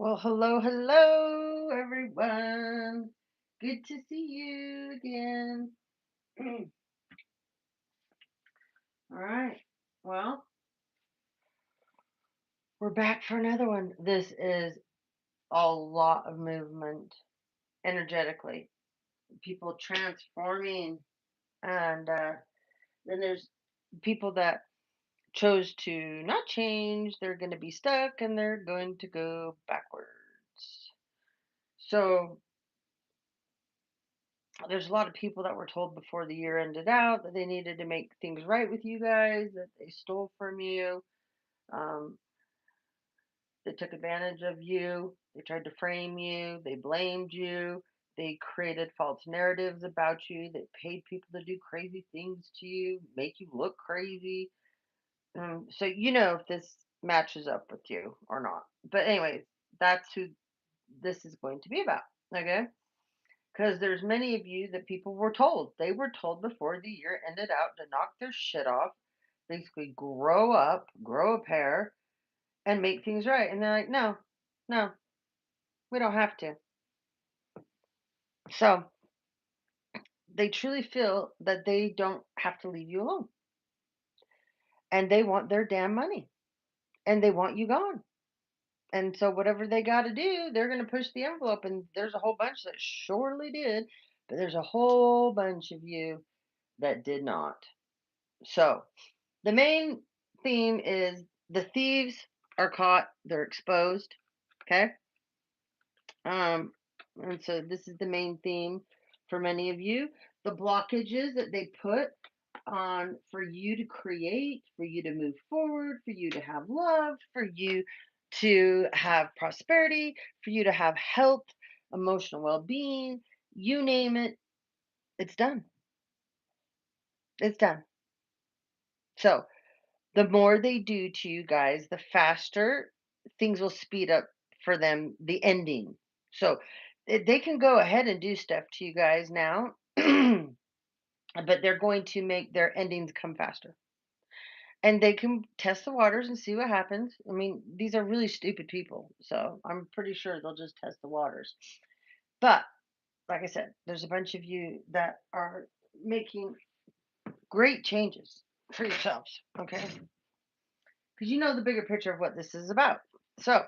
Well, hello, hello, everyone. Good to see you again. All right. Well, we're back for another one. This is a lot of movement energetically, people transforming, and then there's people that chose to not change. They're going to be stuck and they're going to go backwards. So, there's a lot of people that were told before the year ended out that they needed to make things right with you guys, that they stole from you. Um, they took advantage of you. They tried to frame you. They blamed you. They created false narratives about you. They paid people to do crazy things to you, make you look crazy. So you know if this matches up with you or not. But anyways, that's who this is going to be about. Okay. Because there's many of you that people were told. They were told before the year ended out to knock their shit off, basically grow up, grow a pair, and make things right. And they're like, no, no, we don't have to. So they truly feel that they don't have to leave you alone. And they want their damn money. And they want you gone. And so whatever they got to do, they're going to push the envelope. And there's a whole bunch that surely did. But there's a whole bunch of you that did not. So the main theme is the thieves are caught, they're exposed. Okay. Um, and so this is the main theme for many of you. The blockages that they put on for you to create, for you to move forward, for you to have love, for you to have prosperity, for you to have health, emotional well being, you name it, it's done. It's done. So the more they do to you guys, the faster things will speed up for them, the ending. So they can go ahead and do stuff to you guys now, but they're going to make their endings come faster. And they can test the waters and see what happens. I mean, these are really stupid people. So I'm pretty sure they'll just test the waters. But like I said, there's a bunch of you that are making great changes for yourselves. Okay. Because you know the bigger picture of what this is about. So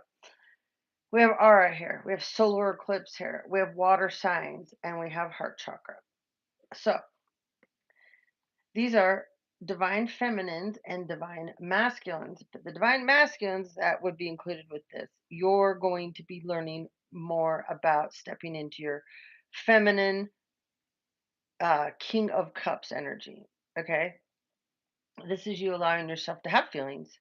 we have aura here, we have solar eclipse here, we have water signs, and we have heart chakra. So these are divine feminines and divine masculines. But the divine masculines that would be included with this, you're going to be learning more about stepping into your feminine King of Cups energy. Okay. This is you allowing yourself to have feelings,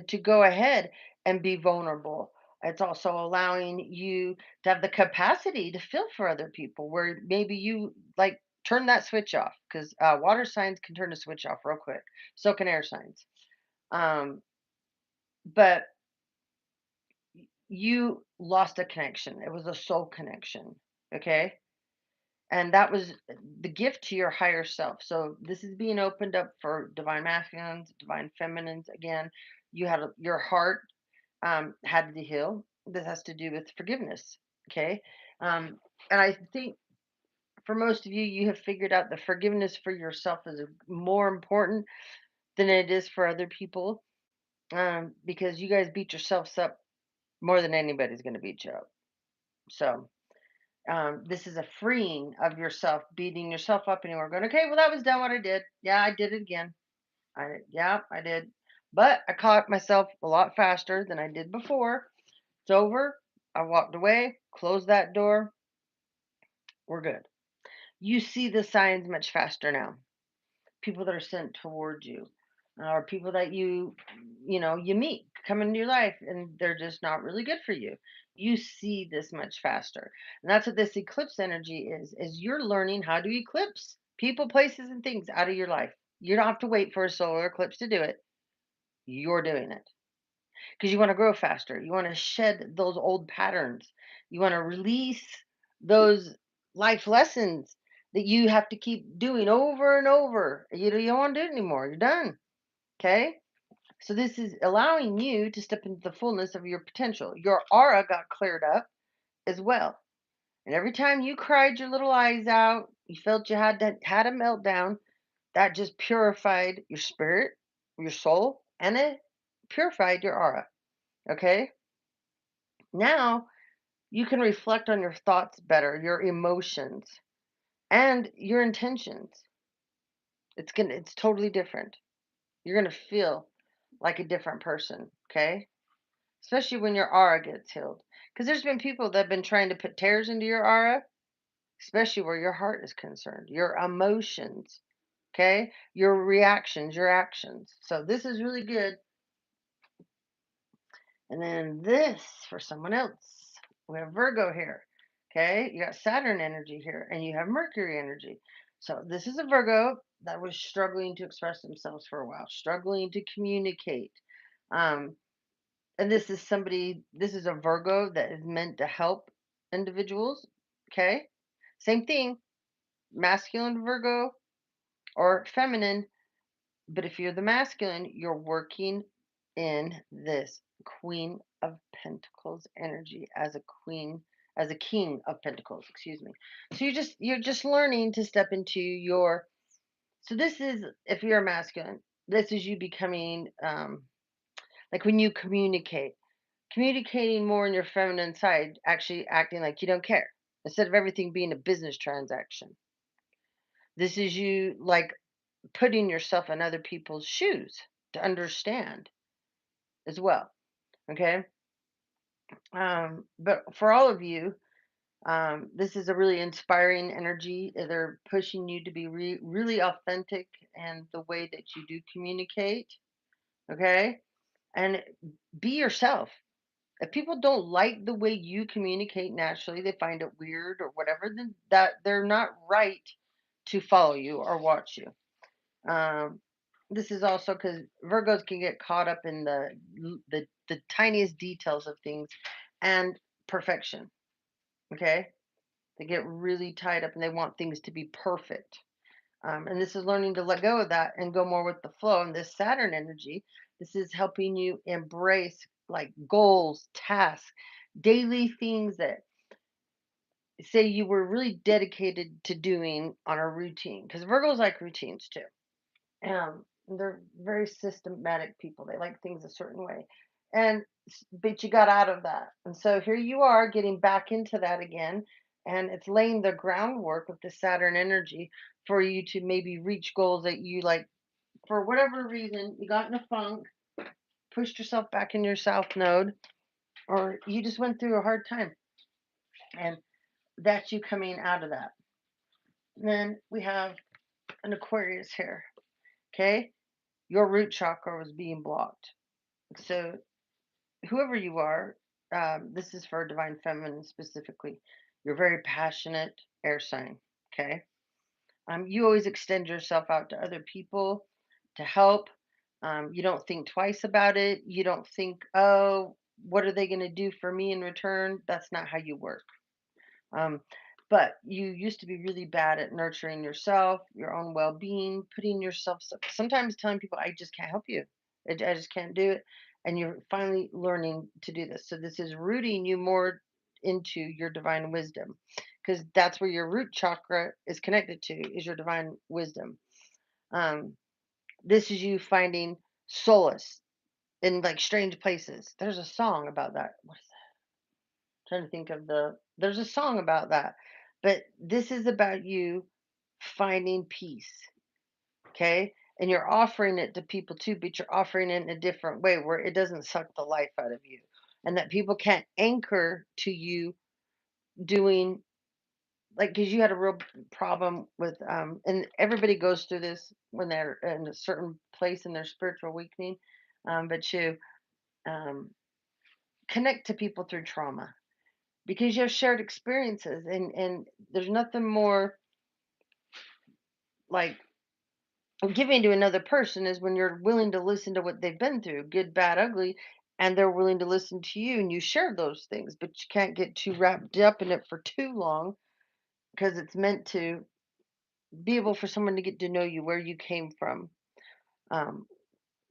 to go ahead and be vulnerable. It's also allowing you to have the capacity to feel for other people where maybe you like turn that switch off because water signs can turn a switch off real quick. So can air signs. Um, but you lost a connection. It was a soul connection. Okay. And that was the gift to your higher self. So this is being opened up for divine masculines, divine feminines. Again, your heart had to heal. This has to do with forgiveness. Okay. And I think for most of you, you have figured out the forgiveness for yourself is more important than it is for other people, because you guys beat yourselves up more than anybody's going to beat you up. So this is a freeing of yourself, beating yourself up anymore, going, okay, well, that was done what I did. Yeah, I did it again. Yeah, I did. But I caught myself a lot faster than I did before. It's over. I walked away, closed that door. We're good. You see the signs much faster now. People that are sent towards you, or people that you meet come into your life and they're just not really good for you. You see this much faster. And that's what this eclipse energy is you're learning how to eclipse people, places, and things out of your life. You don't have to wait for a solar eclipse to do it. You're doing it because you want to grow faster. You want to shed those old patterns. You want to release those life lessons that you have to keep doing over and over. You don't want to do it anymore. You're done. Okay. So this is allowing you to step into the fullness of your potential. Your aura got cleared up as well. And every time you cried your little eyes out, you felt you had a meltdown, that just purified your spirit, your soul, and it purified your aura. Okay? Now you can reflect on your thoughts better, your emotions, and your intentions. It's totally different. You're gonna feel like a different person, okay? Especially when your aura gets healed. Because there's been people that have been trying to put tears into your aura, especially where your heart is concerned, your emotions, okay? Your reactions, your actions. So this is really good. And then this for someone else. We have Virgo here. Okay, you got Saturn energy here, and you have Mercury energy. So this is a Virgo that was struggling to express themselves for a while, struggling to communicate. Um, and this is a Virgo that is meant to help individuals. Okay, same thing, masculine Virgo or feminine. But if you're the masculine, you're working in this Queen of Pentacles energy as a queen, as a king of Pentacles, excuse me. So you're just learning to step into your so this is if you're a masculine, this is you becoming like when you communicating more in your feminine side, actually acting like you don't care instead of everything being a business transaction. This is you like putting yourself in other people's shoes to understand as well. Okay. But for all of you, this is a really inspiring energy. They're pushing you to be really authentic and the way that you do communicate. Okay. And be yourself. If people don't like the way you communicate naturally, they find it weird or whatever, then that they're not right to follow you or watch you. Um, this is also because Virgos can get caught up in the tiniest details of things and perfection. Okay, they get really tied up and they want things to be perfect. And this is learning to let go of that and go more with the flow. And this Saturn energy, this is helping you embrace like goals, tasks, daily things that say you were really dedicated to doing on a routine. Because Virgos like routines too. They're very systematic people. They like things a certain way. But you got out of that. And so here you are getting back into that again. And it's laying the groundwork with the Saturn energy for you to maybe reach goals that you like for whatever reason you got in a funk, pushed yourself back in your south node, or you just went through a hard time. And that's you coming out of that. And then we have an Aquarius here. Okay. Your root chakra was being blocked. So whoever you are, this is for divine feminine specifically. You're very passionate air sign. Okay. You always extend yourself out to other people to help. You don't think twice about it. You don't think, oh, what are they going to do for me in return? That's not how you work. Um, but you used to be really bad at nurturing yourself, your own well being, putting yourself, sometimes telling people, I just can't help you. I just can't do it. And you're finally learning to do this. So this is rooting you more into your divine wisdom because that's where your root chakra is connected to, is your divine wisdom. Um, this is you finding solace in like strange places. There's a song about that. What is trying to think of there's a song about that. But this is about you finding peace, okay? And you're offering it to people too, but you're offering it in a different way where it doesn't suck the life out of you. And that people can't anchor to you doing like because you had a real problem with and everybody goes through this when they're in a certain place in their spiritual awakening. But you um connect to people through trauma because you have shared experiences and there's nothing more like giving to another person is when you're willing to listen to what they've been through, good, bad, ugly, and they're willing to listen to you and you share those things, but you can't get too wrapped up in it for too long because it's meant to be able for someone to get to know you where you came from. um,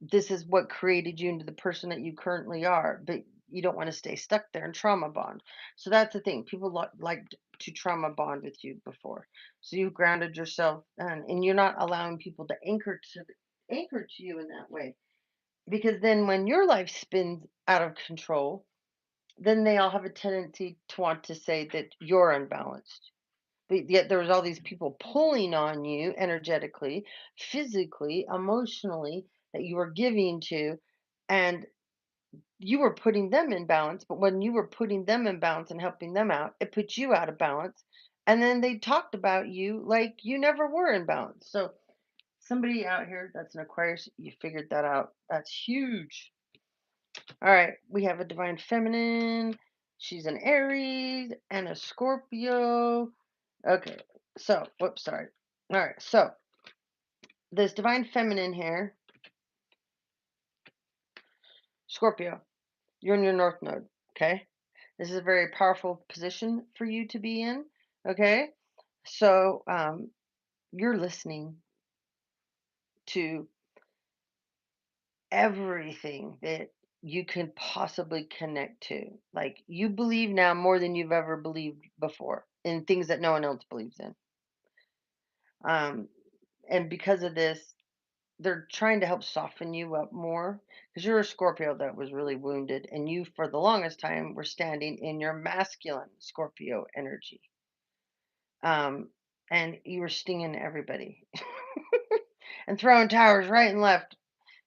This is what created you into the person that you currently are, but you don't want to stay stuck there and trauma bond. So that's the thing. People like to trauma bond with you before. So you've grounded yourself, and you're not allowing people to anchor to you in that way. Because then when your life spins out of control, then they all have a tendency to want to say that you're unbalanced. But yet there was all these people pulling on you energetically, physically, emotionally, that you were giving to, and you were putting them in balance. But when you were putting them in balance and helping them out, it put you out of balance. And then they talked about you like you never were in balance. So somebody out here that's an Aquarius, you figured that out. That's huge. All right, we have a divine feminine. She's an Aries and a Scorpio. Okay, so, whoops, sorry. All right, so this divine feminine here, Scorpio, you're in your North Node, okay? This is a very powerful position for you to be in, okay? So, you're listening to everything that you can possibly connect to. Like, you believe now more than you've ever believed before in things that no one else believes in. Um, and because of this, they're trying to help soften you up more because you're a Scorpio that was really wounded, and you, for the longest time, were standing in your masculine Scorpio energy. Um, and you were stinging everybody and throwing towers right and left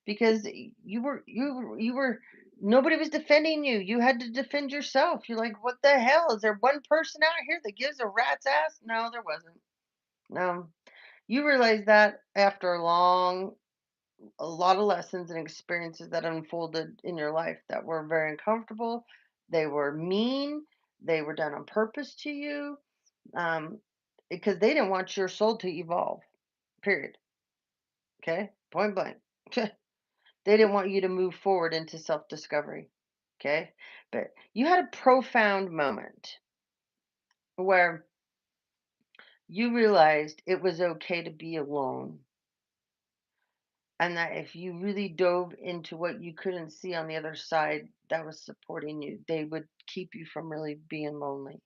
because you were nobody was defending you. You had to defend yourself. You're like, what the hell? Is there one person out here that gives a rat's ass? No, there wasn't. No. You realize that after a lot of lessons and experiences that unfolded in your life that were very uncomfortable. They were mean. They were done on purpose to you, um, because they didn't want your soul to evolve. Period. Okay, point blank. They didn't want you to move forward into self discovery. Okay, but you had a profound moment where you realized it was okay to be alone, and that if you really dove into what you couldn't see on the other side that was supporting you, they would keep you from really being lonely.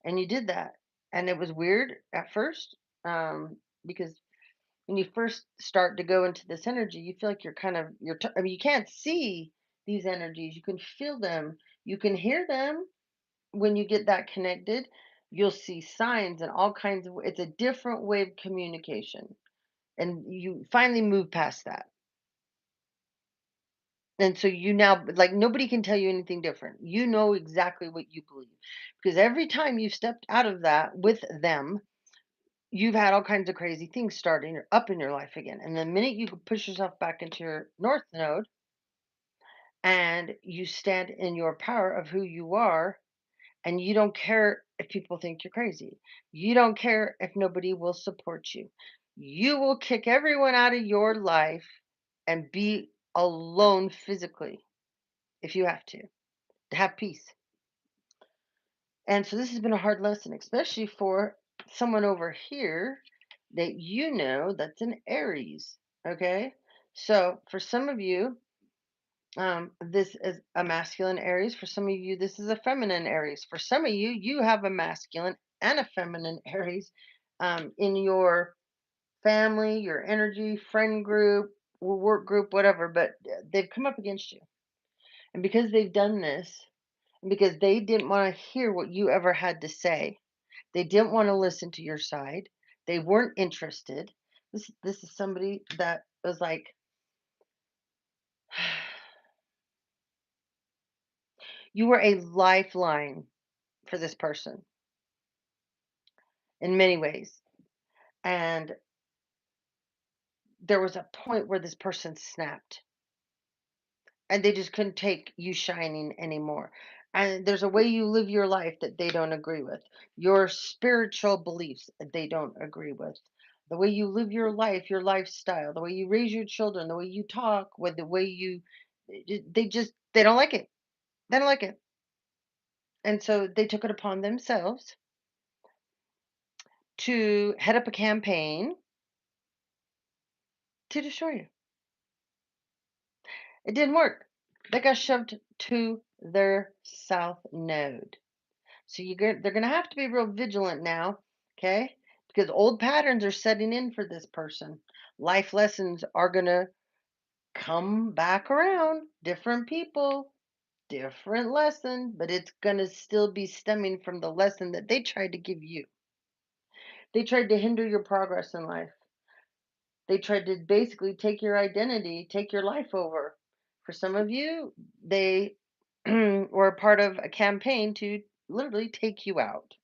And you did that. And it was weird at first, because when you first start to go into this energy, you feel like I mean, you can't see these energies, you can feel them, you can hear them when you get that connected. You'll see signs and all kinds of, it's a different way of communication. And you finally move past that. And so you now, like, nobody can tell you anything different. You know exactly what you believe. Because every time you've stepped out of that with them, you've had all kinds of crazy things starting up in your life again. And the minute you push yourself back into your North Node and you stand in your power of who you are, and you don't care if people think you're crazy, you don't care if nobody will support you, you will kick everyone out of your life and be alone physically if you have to have peace. And so this has been a hard lesson, especially for someone over here that you know that's an Aries. Okay. So for some of you, this is a masculine Aries. For some of you, this is a feminine Aries. For some of you, you have a masculine and a feminine Aries, in your family, your energy, friend group, work group, whatever, but they've come up against you. And because they've done this, because they didn't want to hear what you ever had to say. They didn't want to listen to your side. They weren't interested. This is somebody that was like, you were a lifeline for this person in many ways. And there was a point where this person snapped and they just couldn't take you shining anymore. And there's a way you live your life that they don't agree with. Your spiritual beliefs they don't agree with. The way you live your life, your lifestyle, the way you raise your children, the way you talk, with the way you they don't like it. They don't like it. And so they took it upon themselves to head up a campaign to destroy you. It didn't work. They got shoved to their south node. So they're going to have to be real vigilant now, okay? Because old patterns are setting in for this person. Life lessons are going to come back around. Different people, different lesson, but it's going to still be stemming from the lesson that they tried to give you. They tried to hinder your progress in life. They tried to basically take your identity, take your life over. For some of you, they were a part of a campaign to literally take you out.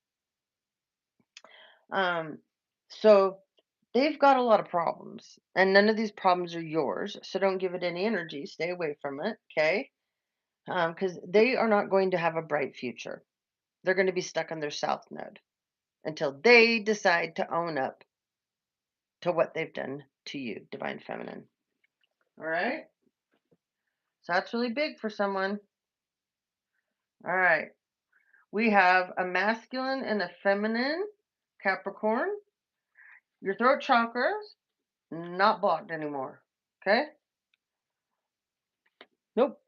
Um, so they've got a lot of problems, and none of these problems are yours. So don't give it any energy. Stay away from it, okay? Because they are not going to have a bright future. They're going to be stuck on their south node until they decide to own up to what they've done to you, divine feminine. All right? So that's really big for someone. All right. We have a masculine and a feminine Capricorn. Your throat chakras not blocked anymore. Okay? Nope.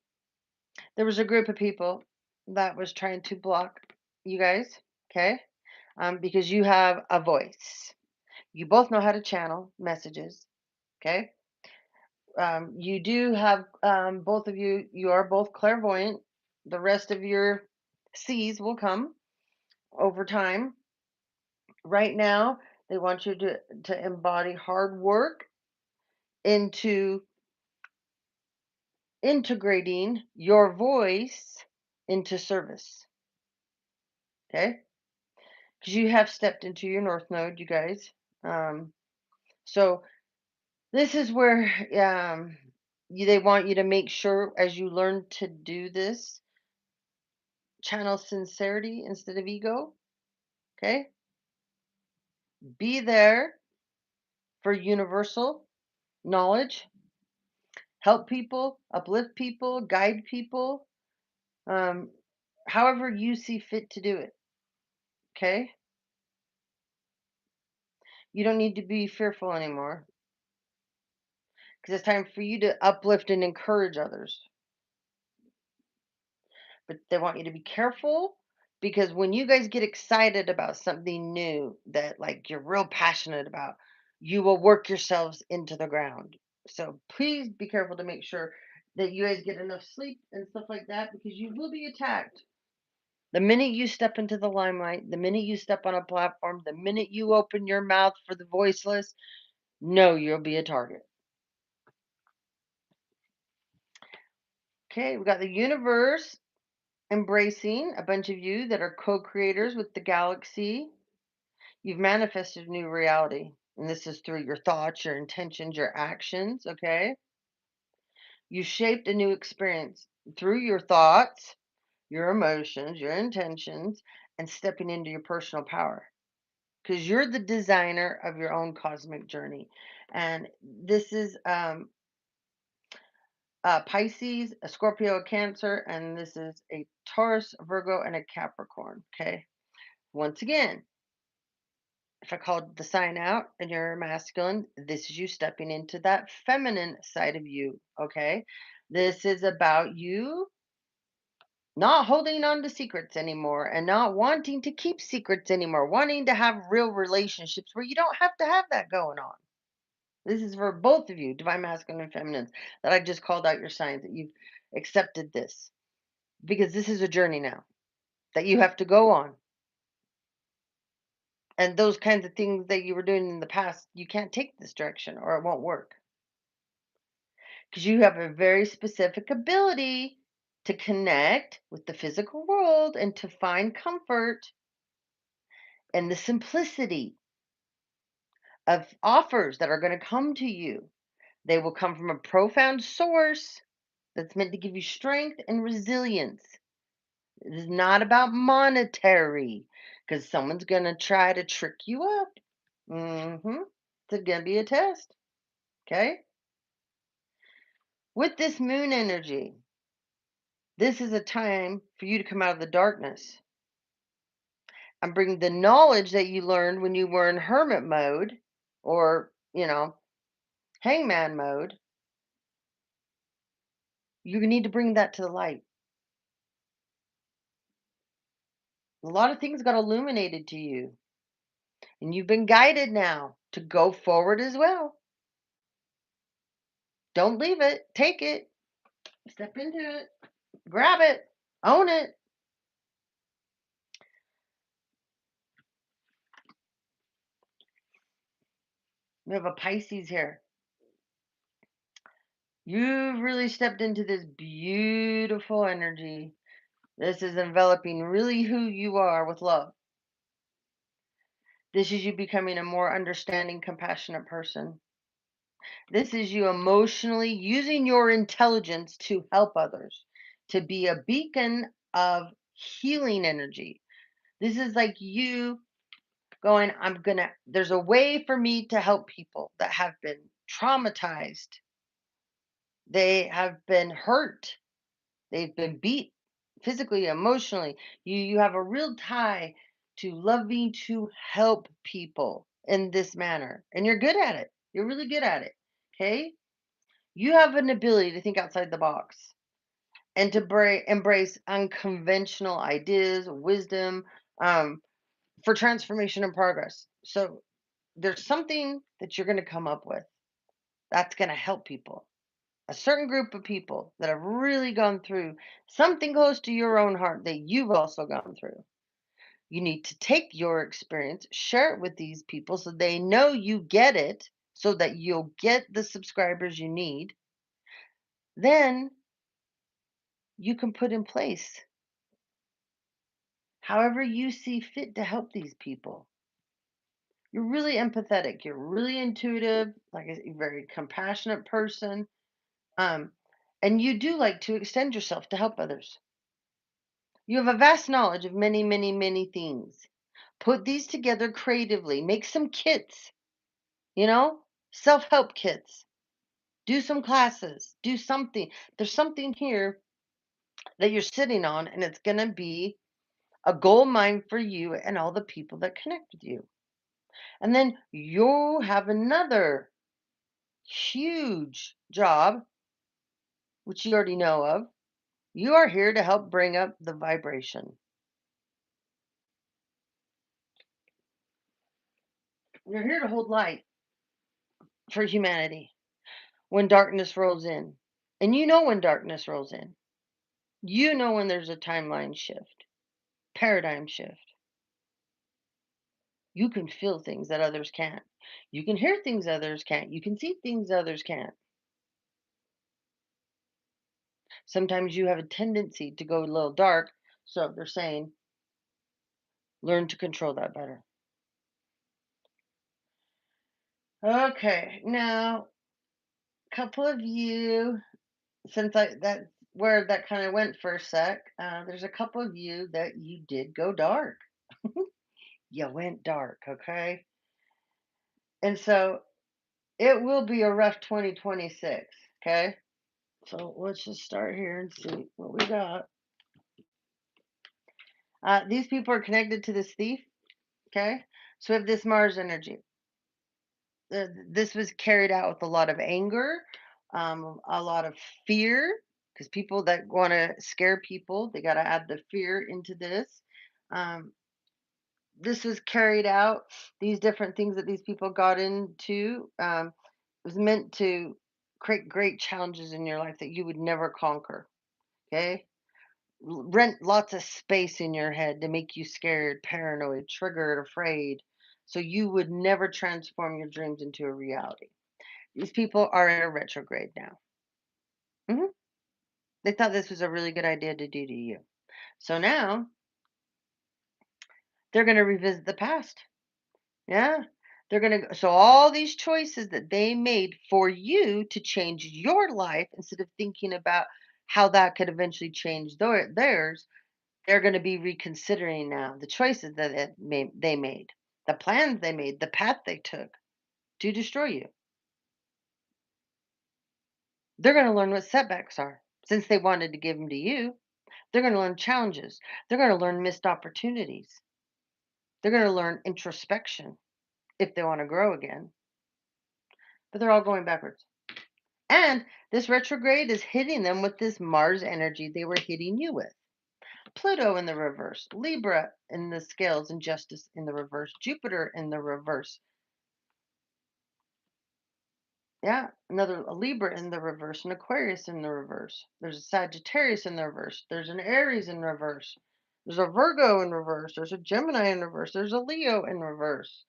There was a group of people that was trying to block you guys. Okay? Because you have a voice. You both know how to channel messages. Okay? You do have both of you. You are both clairvoyant. The rest of your C's will come over time. Right now, they want you to embody hard work into integrating your voice into service. Okay? Because you have stepped into your North Node, you guys. Um, so this is where they want you to make sure as you learn to do this, channel sincerity instead of ego. Okay? Be there for universal knowledge, help people, uplift people, guide people, um, however you see fit to do it. Okay? You don't need to be fearful anymore because it's time for you to uplift and encourage others. But they want you to be careful because when you guys get excited about something new that like you're real passionate about, you will work yourselves into the ground. So please be careful to make sure that you guys get enough sleep and stuff like that because you will be attacked. The minute you step into the limelight, the minute you step on a platform, the minute you open your mouth for the voiceless, know you'll be a target. Okay, we got the universe embracing a bunch of you that are co creators with the galaxy. You've manifested a new reality. And this is through your thoughts, your intentions, your actions. Okay. You shaped a new experience through your thoughts, your emotions, your intentions, and stepping into your personal power. Because you're the designer of your own cosmic journey. And this is Pisces, a Scorpio, a Cancer, and this is a Taurus, a Virgo, and a Capricorn. Okay. Once again, if I called the sign out and you're masculine, this is you stepping into that feminine side of you. Okay. This is about you not holding on to secrets anymore and not wanting to keep secrets anymore, wanting to have real relationships where you don't have to have that going on. This is for both of you, divine masculine and feminine, that I just called out your signs that you've accepted this because this is a journey now that you have to go on. And those kinds of things that you were doing in the past, you can't take this direction or it won't work because you have a very specific ability to connect with the physical world and to find comfort in the simplicity of offers that are going to come to you. They will come from a profound source that's meant to give you strength and resilience. It is not about monetary because someone's going to try to trick you up. It's going to be a test. Okay. With this moon energy, this is a time for you to come out of the darkness and bring the knowledge that you learned when you were in hermit mode or, hangman mode You need to bring that to the light. A lot of things got illuminated to you, and you've been guided now to go forward as well. Don't leave it. Take it. Step into it. Grab it. Own it. We have a Pisces here. You've really stepped into this beautiful energy. This is enveloping really who you are with love. This is you becoming a more understanding, compassionate person. This is you emotionally using your intelligence to help others, to be a beacon of healing energy. This is like you going, there's a way for me to help people that have been traumatized. They have been hurt. They've been beat physically, emotionally. You have a real tie to loving to help people in this manner. And you're good at it. You're really good at it. Okay? You have an ability to think outside the box and to embrace unconventional ideas, wisdom, um, for transformation and progress. So there's something that you're going to come up with that's going to help people. A certain group of people that have really gone through something close to your own heart that you've also gone through. You need to take your experience, share it with these people so they know you get it, so that you'll get the subscribers you need. Then you can put in place however you see fit to help these people. You're really empathetic, you're really intuitive, like a very compassionate person. Um, and you do like to extend yourself to help others. You have a vast knowledge of many, many, many things. Put these together creatively. Make some kits, you know, self help kits. Do some classes. Do something. There's something here that you're sitting on, and it's going to be a gold mine for you and all the people that connect with you. And then you have another huge job, which you already know of. You are here to help bring up the vibration. You're here to hold light for humanity when darkness rolls in. And you know when darkness rolls in. You know when there's a timeline shift, paradigm shift. You can feel things that others can't. You can hear things others can't. You can see things others can't. Sometimes you have a tendency to go a little dark. So they're saying, learn to control that better. Okay, now, a couple of you, since that's where that kind of went for a sec, there's a couple of you that you did go dark. You went dark, okay? And so it will be a rough 2026, okay? So let's just start here and see what we got. These people are connected to this thief, okay? So we have this Mars energy. This was carried out with a lot of anger, a lot of fear, because people that want to scare people, they got to add the fear into this. Um, this was carried out, these different things that these people got into, was meant to create great challenges in your life that you would never conquer. Okay. Rent lots of space in your head to make you scared, paranoid, triggered, afraid. So you would never transform your dreams into a reality. These people are in a retrograde now. hmm They thought this was a really good idea to do to you. So now they're going to revisit the past. Yeah. They're going to, so all these choices that they made for you to change your life instead of thinking about how that could eventually change theirs, they're going to be reconsidering now the choices that they made, the plans they made, the path they took to destroy you. They're going to learn what setbacks are since they wanted to give them to you. They're going to learn challenges. They're going to learn missed opportunities. They're going to learn introspection if they want to grow again. But they're all going backwards. And this retrograde is hitting them with this Mars energy they were hitting you with. Pluto in the reverse, Libra in the scales and justice in the reverse, Jupiter in the reverse. Yeah, another a Libra in the reverse, an Aquarius in the reverse. There's a Sagittarius in the reverse. There's an Aries in reverse. There's a Virgo in reverse. There's a Gemini in reverse. There's a Leo in reverse.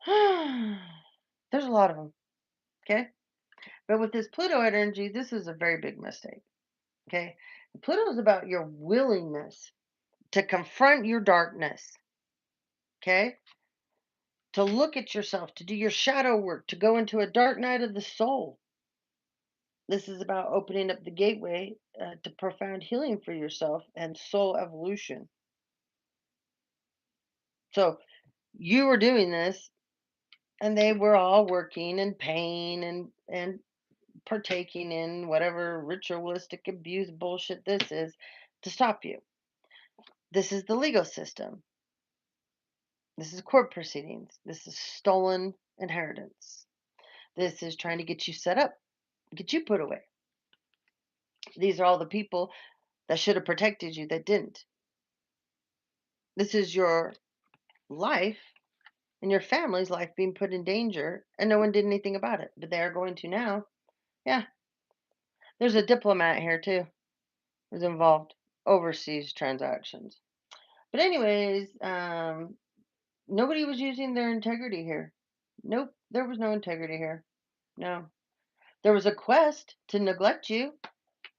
There's a lot of them. Okay. But with this Pluto energy, this is a very big mistake. Okay. Pluto is about your willingness to confront your darkness. Okay. To look at yourself, to do your shadow work, to go into a dark night of the soul. This is about opening up the gateway to profound healing for yourself and soul evolution. So you were doing this, and they were all working and paying and partaking in whatever ritualistic abuse bullshit this is to stop you. This is the legal system. This is court proceedings. This is stolen inheritance. This is trying to get you set up, get you put away. These are all the people that should have protected you that didn't. This is your life and your family's life being put in danger, and no one did anything about it. But they are going to now. Yeah, there's a diplomat here too who's involved overseas transactions. But anyways, nobody was using their integrity here. Nope, there was no integrity here. No, there was a quest to neglect you,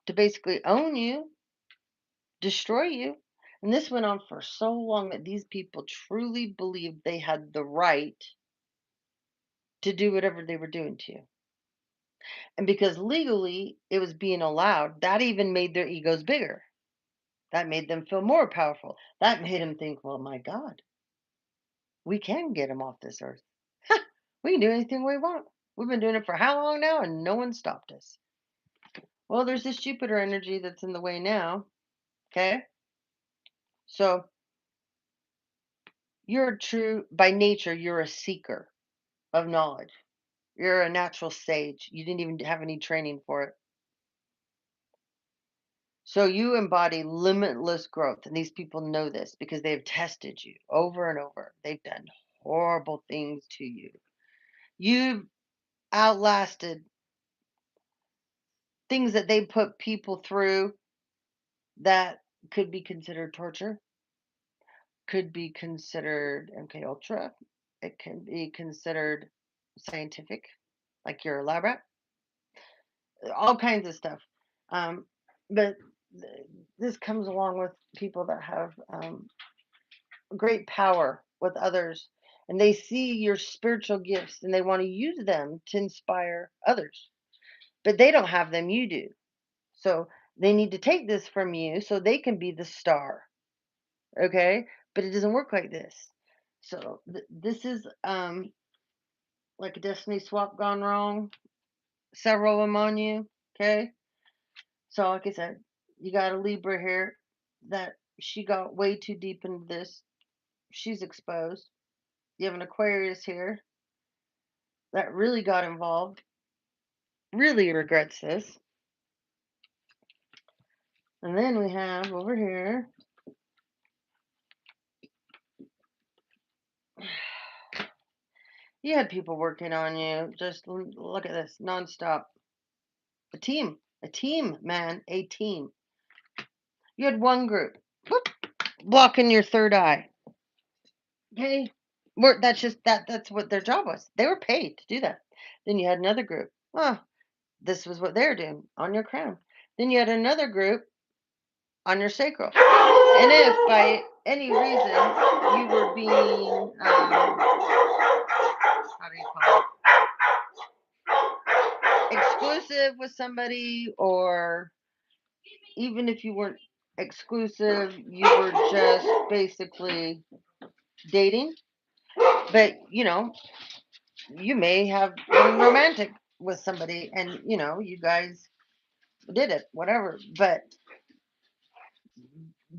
to basically own you, destroy you. And this went on for so long that these people truly believed they had the right to do whatever they were doing to you. And because legally it was being allowed, that even made their egos bigger. That made them feel more powerful. That made them think, well, my God, we can get them off this earth. We can do anything we want. We've been doing it for how long now, and no one stopped us. Well, there's this Jupiter energy that's in the way now. Okay. So you're true by nature, you're a seeker of knowledge. You're a natural sage. You didn't even have any training for it. So you embody limitless growth, and these people know this because they've tested you over and over. They've done horrible things to you. You've outlasted things that they put people through that could be considered torture, could be considered MK Ultra. It can be considered scientific, like you're a lab rat, all kinds of stuff. Um, but this comes along with people that have great power with others, and they see your spiritual gifts and they want to use them to inspire others, but they don't have them, you do. So they need to take this from you so they can be the star. Okay, but it doesn't work like this. So this is like a destiny swap gone wrong, several of them on you. Okay, so like I said, you got a Libra here that she got way too deep into this. She's exposed. You have an Aquarius here that really got involved, really regrets this. And then we have over here, you had people working on you. Just look at this, nonstop. A team, man, a team. You had one group, whoop, blocking your third eye. Okay, that's just that's what their job was. They were paid to do that. Then you had another group. Oh, this was what they're doing on your crown. Then you had another group on your sacral. And if by any reason you were being, how do you call it, exclusive with somebody, or even if you weren't exclusive, you were just basically dating, but you may have been romantic with somebody and you guys did it, whatever. But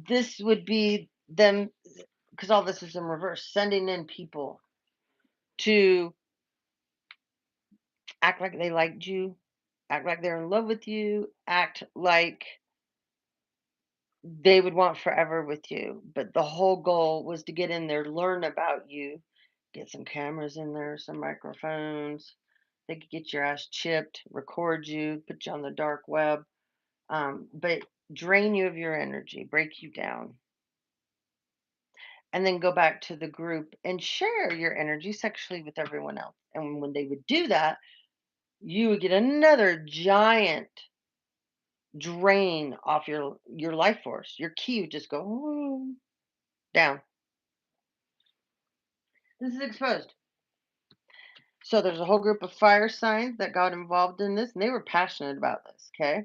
this would be them, because all this is in reverse, sending in people to act like they liked you, act like they're in love with you, act like they would want forever with you. But the whole goal was to get in there, learn about you, get some cameras in there, some microphones. They could get your ass chipped, record you, put you on the dark web, but drain you of your energy, break you down, and then go back to the group and share your energy sexually with everyone else. And when they would do that, you would get another giant drain off your life force. Your key would just go down. This is exposed. So there's a whole group of fire signs that got involved in this, and they were passionate about this. Okay,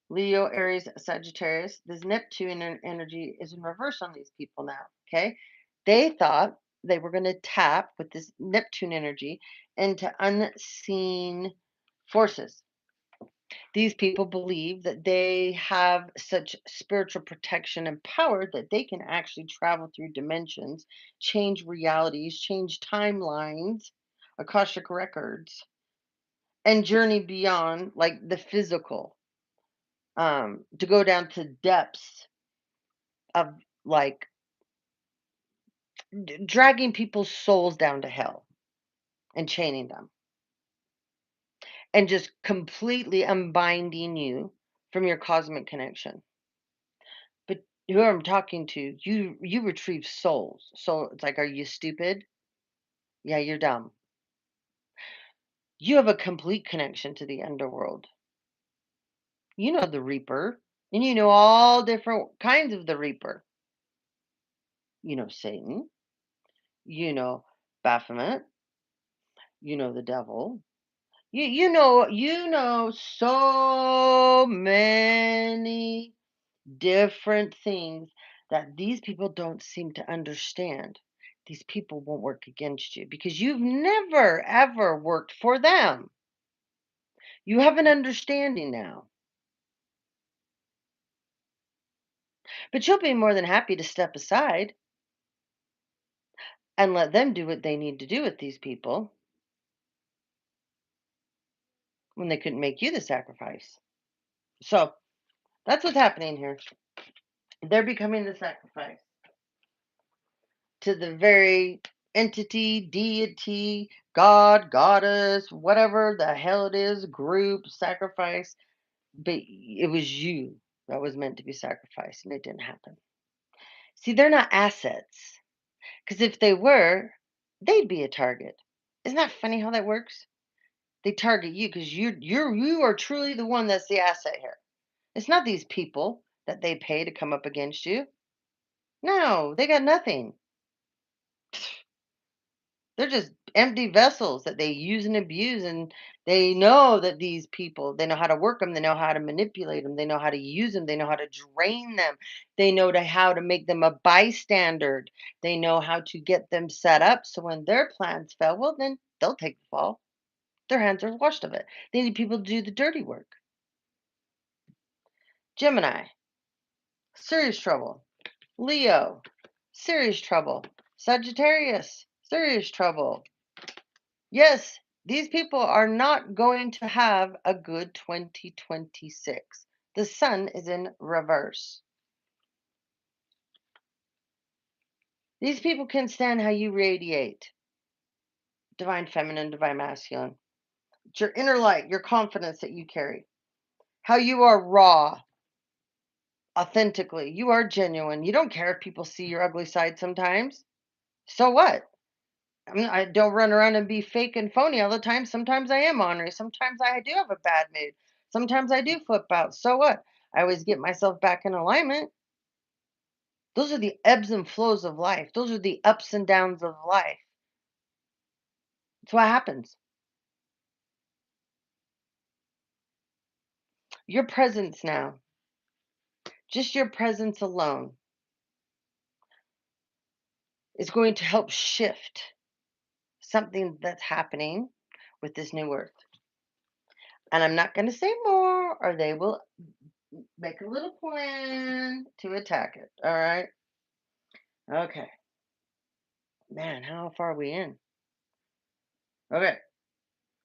Leo, Aries, Sagittarius. This Neptune energy is in reverse on these people now. Okay, they thought they were going to tap with this Neptune energy into unseen forces. These people believe that they have such spiritual protection and power that they can actually travel through dimensions, change realities, change timelines, Akashic records, and journey beyond like the physical, to go down to depths of like dragging people's souls down to hell and chaining them and just completely unbinding you from your cosmic connection. But who I'm talking to, you retrieve souls. So it's like, are you stupid? Yeah, you're dumb. You have a complete connection to the underworld. You know the Reaper, and you know all different kinds of the Reaper. You know Satan, you know Baphomet, you know the devil. You know so many different things that these people don't seem to understand. These people won't work against you because you've never ever worked for them. You have an understanding now. But you'll be more than happy to step aside and let them do what they need to do with these people when they couldn't make you the sacrifice. So that's what's happening here. They're becoming the sacrifice to the very entity, deity, God, goddess, whatever the hell it is, group, sacrifice. But it was you that was meant to be sacrificed, and it didn't happen. See, they're not assets. Because if they were, they'd be a target. Isn't that funny how that works? They target you because you are truly the one that's the asset here. It's not these people that they pay to come up against you. No, they got nothing. They're just empty vessels that they use and abuse, and they know that these people, they know how to work them, they know how to manipulate them, they know how to use them, they know how to drain them, they know how to make them a bystander, they know how to get them set up so when their plans fail, well, then they'll take the fall. Their hands are washed of it. They need people to do the dirty work. Gemini, serious trouble. Leo, serious trouble. Sagittarius, serious trouble. Yes, these people are not going to have a good 2026. The sun is in reverse. These people can stand how you radiate divine feminine, divine masculine. It's your inner light, your confidence that you carry, how you are raw, authentically. You are genuine. You don't care if people see your ugly side sometimes. So what? I mean, I don't run around and be fake and phony all the time. Sometimes I am ornery. Sometimes I do have a bad mood. Sometimes I do flip out. So what? I always get myself back in alignment. Those are the ebbs and flows of life. Those are the ups and downs of life. That's what happens. Your presence now, just your presence alone, is going to help shift something that's happening with this new earth. And I'm not going to say more, or they will make a little plan to attack it. All right. Okay. Man, how far are we in? Okay.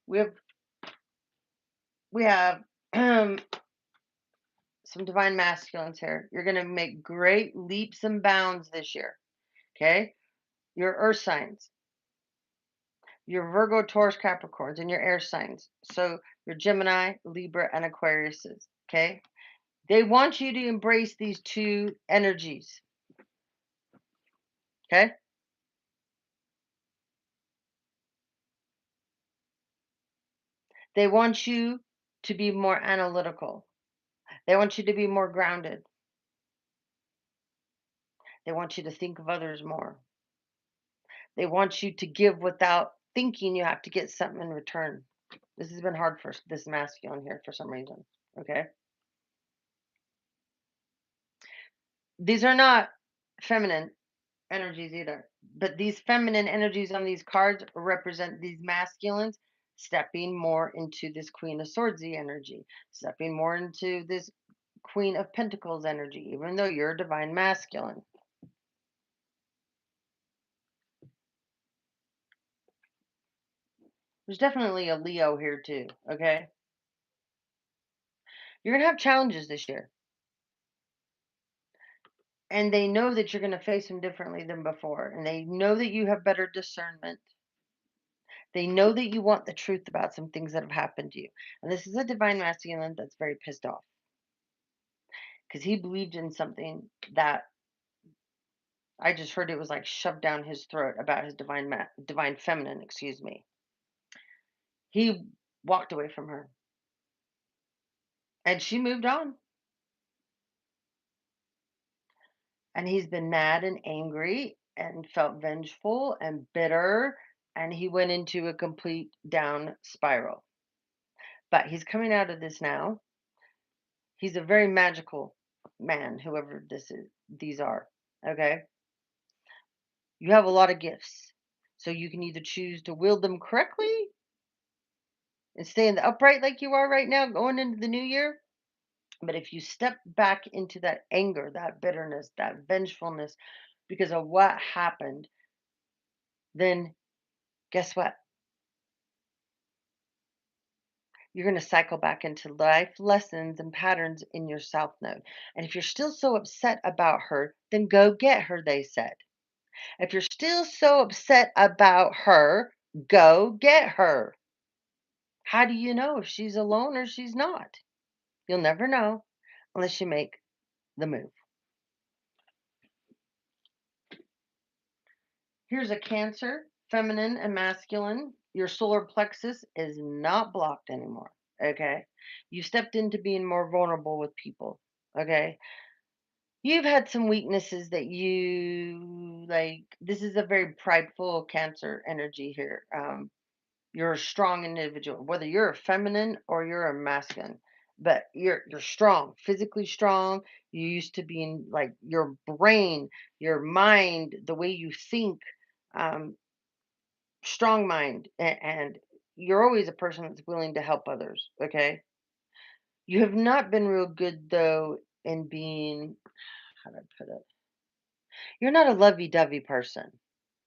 We have We have some divine masculines here. You're going to make great leaps and bounds this year. Okay. Your earth signs, your Virgo, Taurus, Capricorns, and your air signs. So your Gemini, Libra, and Aquariuses. Okay. They want you to embrace these two energies. Okay. They want you to be more analytical. They want you to be more grounded. They want you to think of others more. They want you to give without thinking you have to get something in return. This has been hard for this masculine here for some reason. Okay. These are not feminine energies either, but these feminine energies on these cards represent these masculines stepping more into this Queen of Swordsy energy, stepping more into this Queen of Pentacles energy, even though you're a divine masculine. There's definitely a Leo here too, okay? You're going to have challenges this year. And they know that you're going to face them differently than before. And they know that you have better discernment. They know that you want the truth about some things that have happened to you. And this is a divine masculine that's very pissed off because he believed in something that I just heard it was like shoved down his throat about his divine feminine, excuse me. He walked away from her and she moved on. And he's been mad and angry and felt vengeful and bitter. And he went into a complete down spiral. But he's coming out of this now. He's a very magical man, whoever these are. Okay. You have a lot of gifts. So you can either choose to wield them correctly and stay in the upright like you are right now going into the new year. But if you step back into that anger, that bitterness, that vengefulness because of what happened, then guess what? You're going to cycle back into life lessons and patterns in your South Node. And if you're still so upset about her, then go get her, they said. If you're still so upset about her, go get her. How do you know if she's alone or she's not? You'll never know unless you make the move. Here's a Cancer, feminine and masculine. Your solar plexus is not blocked anymore. Okay. You stepped into being more vulnerable with people. Okay. You've had some weaknesses that you like. This is a very prideful Cancer energy here. You're a strong individual, whether you're a feminine or you're a masculine, but you're strong, physically strong. You used to be in like your brain, your mind, the way you think, um, strong mind, and you're always a person that's willing to help others. Okay, you have not been real good though in being, how do I put it? You're not a lovey-dovey person.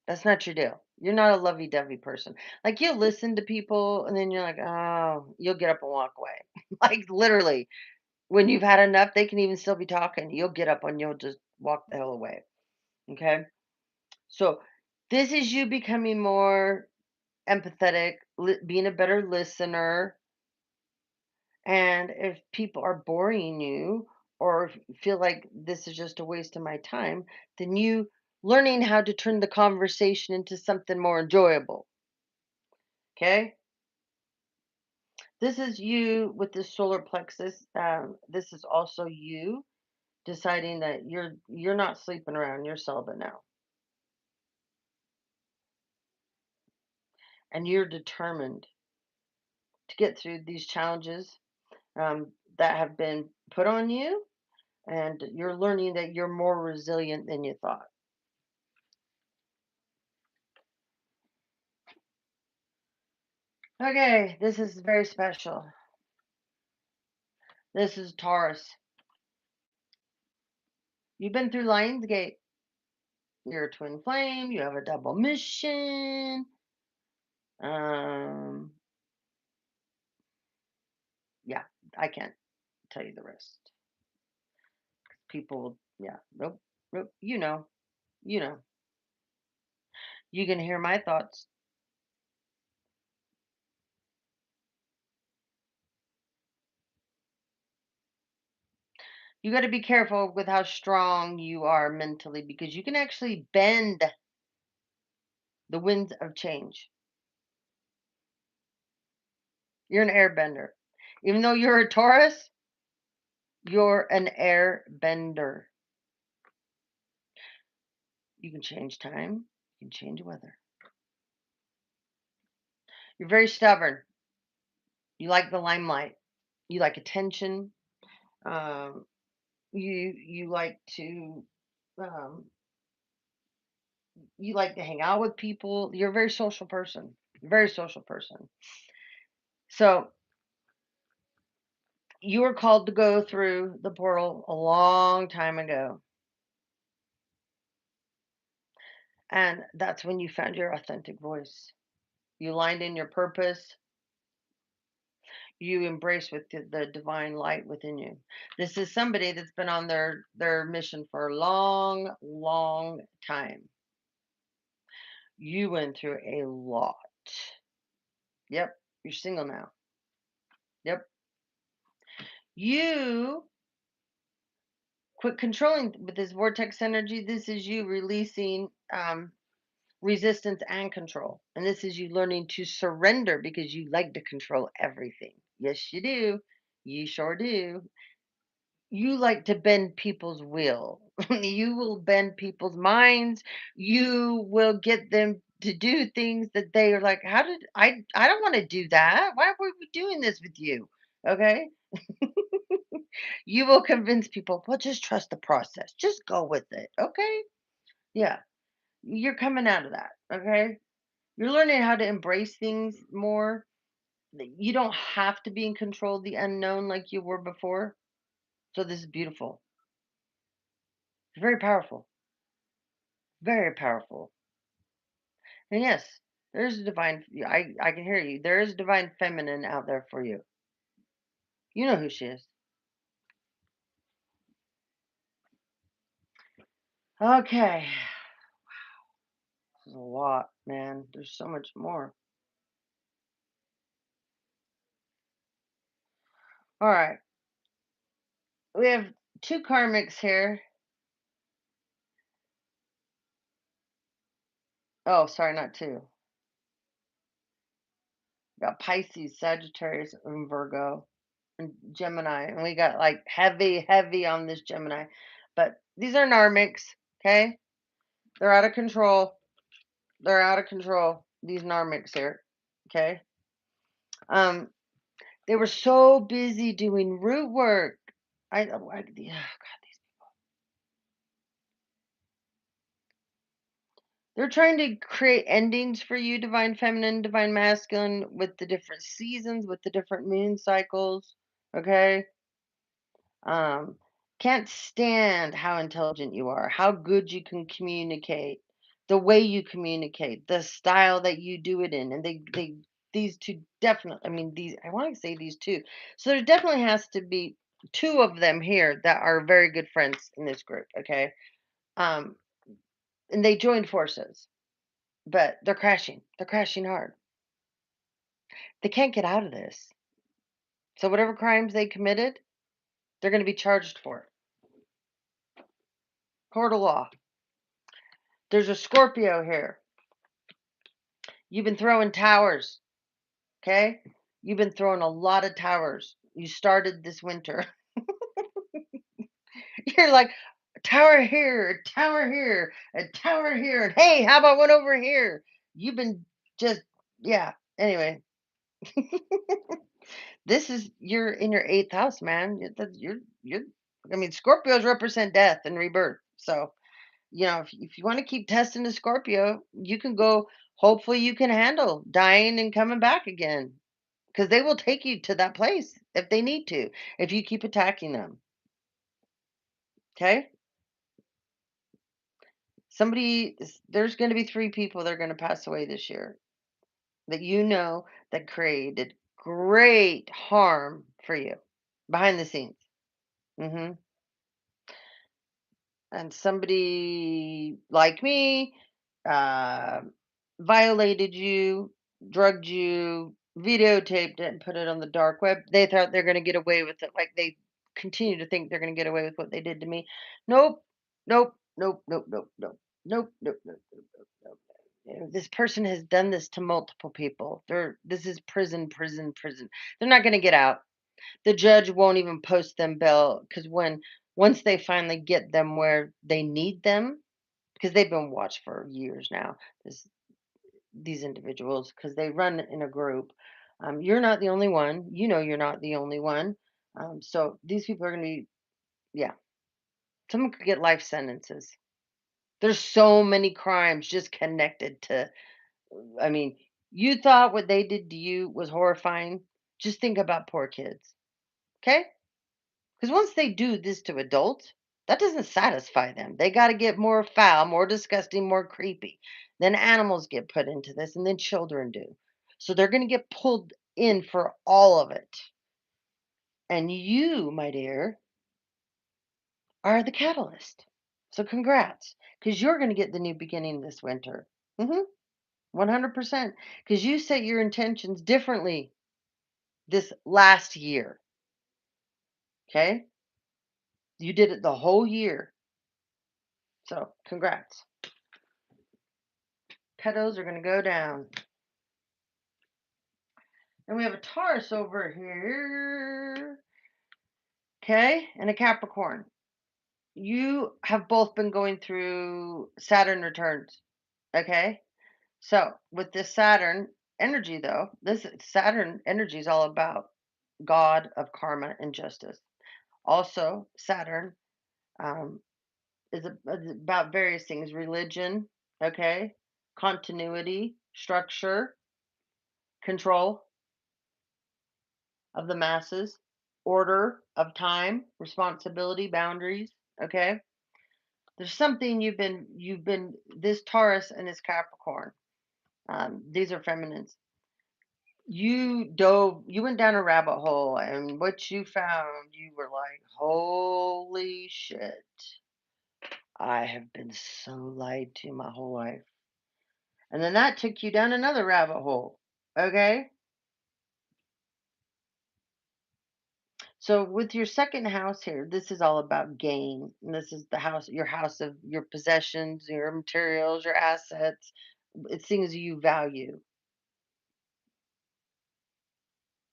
That's not your deal. You're not a lovey-dovey person. Like you'll listen to people and then you're like, oh, you'll get up and walk away. Like literally, when you've had enough, they can even still be talking. You'll get up and you'll just walk the hell away. Okay. So this is you becoming more empathetic, being a better listener. And if people are boring you or if you feel like this is just a waste of my time, then you learning how to turn the conversation into something more enjoyable. Okay. This is you with the solar plexus. This is also you deciding that you're not sleeping around. You're celibate now, and you're determined to get through these challenges that have been put on you, and you're learning that you're more resilient than you thought. Okay, this is very special. This is Taurus. You've been through Lionsgate. You're a twin flame. You have a double mission. Um, I can't tell you the rest. People, yeah, nope, nope. You know. You can hear my thoughts. You got to be careful with how strong you are mentally because you can actually bend the winds of change. You're an airbender. Even though you're a Taurus, you're an airbender. You can change time, you can change weather. You're very stubborn. You like the limelight. You like attention. Um, you like to um, you like to hang out with people. You're a very social person. Very social person. So you were called to go through the portal a long time ago. And that's when you found your authentic voice. You lined in your purpose. You embrace with the divine light within you. This is somebody that's been on their mission for a long time. You went through a lot. Yep, you're single now. Yep. You quit controlling with this vortex energy. This is you releasing resistance and control. And this is you learning to surrender because you like to control everything. Yes, you do. You sure do. You like to bend people's will. You will bend people's minds. You will get them to do things that they are like, how did I don't want to do that. Why were we doing this with you? Okay? You will convince people, well, just trust the process. Just go with it. Okay? Yeah. You're coming out of that. Okay? You're learning how to embrace things more. You don't have to be in control of the unknown like you were before. So this is beautiful. It's very powerful. Very powerful. And yes, there's a divine yeah, I can hear you. There is a divine feminine out there for you. You know who she is. Okay. This is a lot, man. There's so much more. All right. We have two karmics here. Oh, sorry, not two. We got Pisces, Sagittarius, and Virgo, and Gemini. And we got like heavy on this Gemini. But these are narmics, okay? They're out of control. They're out of control. These narmics here. Okay. Um, they were so busy doing root work. Yeah, God, they're trying to create endings for you, divine feminine, divine masculine, with the different seasons, with the different moon cycles. Okay. Um, can't stand how intelligent you are, how good you can communicate, the way you communicate, the style that you do it in. And they these two definitely, I mean, these, I want to say these two. So there definitely has to be two of them here that are very good friends in this group. Okay. Um, and they joined forces, but they're crashing. They're crashing hard. They can't get out of this. So whatever crimes they committed, they're going to be charged for it. Court of law. There's a Scorpio here. You've been throwing towers, okay? You've been throwing a lot of towers. You started this winter. You're like, a tower here, a tower here, a tower here, and hey, how about one over here? You've been just, yeah. Anyway, this is you're in your eighth house, man. You're. I mean, Scorpios represent death and rebirth. So if you want to keep testing the Scorpio, you can go. Hopefully, you can handle dying and coming back again because they will take you to that place if they need to, if you keep attacking them. Okay? There's going to be three people that are going to pass away this year that that created great harm for you. behind the scenes. Hmm. And somebody like me uh, violated you, drugged you, videotaped it, and put it on the dark web. They thought they're going to get away with it. Like they continue to think they're going to get away with what they did to me. Nope, nope, nope, nope, nope, nope, nope, nope, nope, nope, nope, nope. This person has done this to multiple people. This is prison, prison, prison. They're not going to get out. The judge won't even post them bail because once they finally get them where they need them, because they've been watched for years now, this, these individuals, because they run in a group. You're not the only one. You know you're not the only one. So these people are going to be, yeah, someone could get life sentences. There's so many crimes just connected to, I mean, you thought what they did to you was horrifying. Just think about poor kids. Okay? Because once they do this to adults, that doesn't satisfy them. They got to get more foul, more disgusting, more creepy. Then animals get put into this, and then children do. So they're going to get pulled in for all of it. And you, my dear, are the catalyst. So congrats, because you're going to get the new beginning this winter. 100%. Because you set your intentions differently this last year. Okay? You did it the whole year. So congrats. Petals are going to go down. And we have a Taurus over here. Okay. And a Capricorn. You have both been going through Saturn returns. Okay. So with this Saturn energy, though, this Saturn energy is all about God of karma and justice. Also, Saturn um, is about various things: religion, okay, continuity, structure, control of the masses, order of time, responsibility, boundaries, okay? There's something you've been this Taurus and this Capricorn. These are feminines. You went down a rabbit hole, and what you found, you were like, holy shit. I have been so lied to my whole life. And then that took you down another rabbit hole. Okay? So with your second house here, this is all about gain. And this is the house, your house of your possessions, your materials, your assets. It's things you value,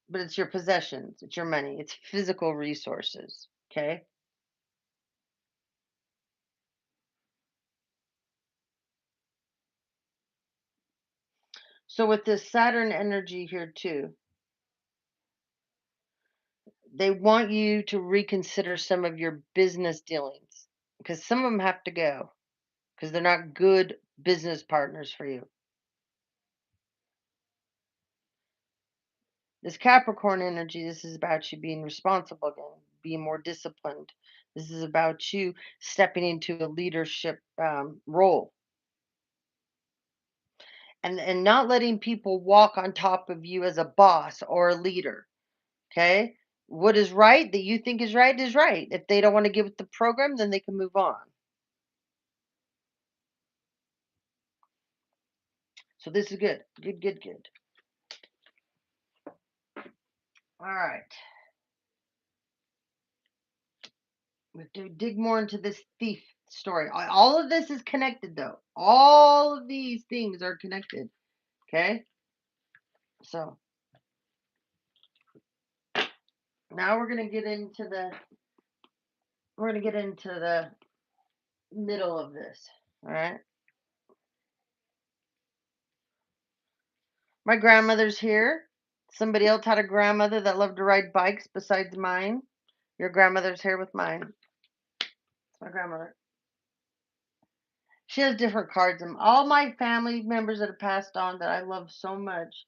but it's your possessions, it's your money, it's physical resources. Okay. So with this Saturn energy here too, they want you to reconsider some of your business dealings because some of them have to go because they're not good business partners for you. This Capricorn energy, this is about you being responsible again, being more disciplined. This is about you stepping into a leadership role and not letting people walk on top of you as a boss or a leader. Okay. What is right that you think is right is right. If they don't want to give it the program, then they can move on. So this is good. Good, good, good. All right. We have to dig more into this thief story. All of this is connected, though. All of these things are connected. Okay. So now we're gonna get into the middle of this. All right. My grandmother's here. Somebody else had a grandmother that loved to ride bikes besides mine. Your grandmother's here with mine. It's my grandmother. She has different cards, and all my family members that have passed on that I love so much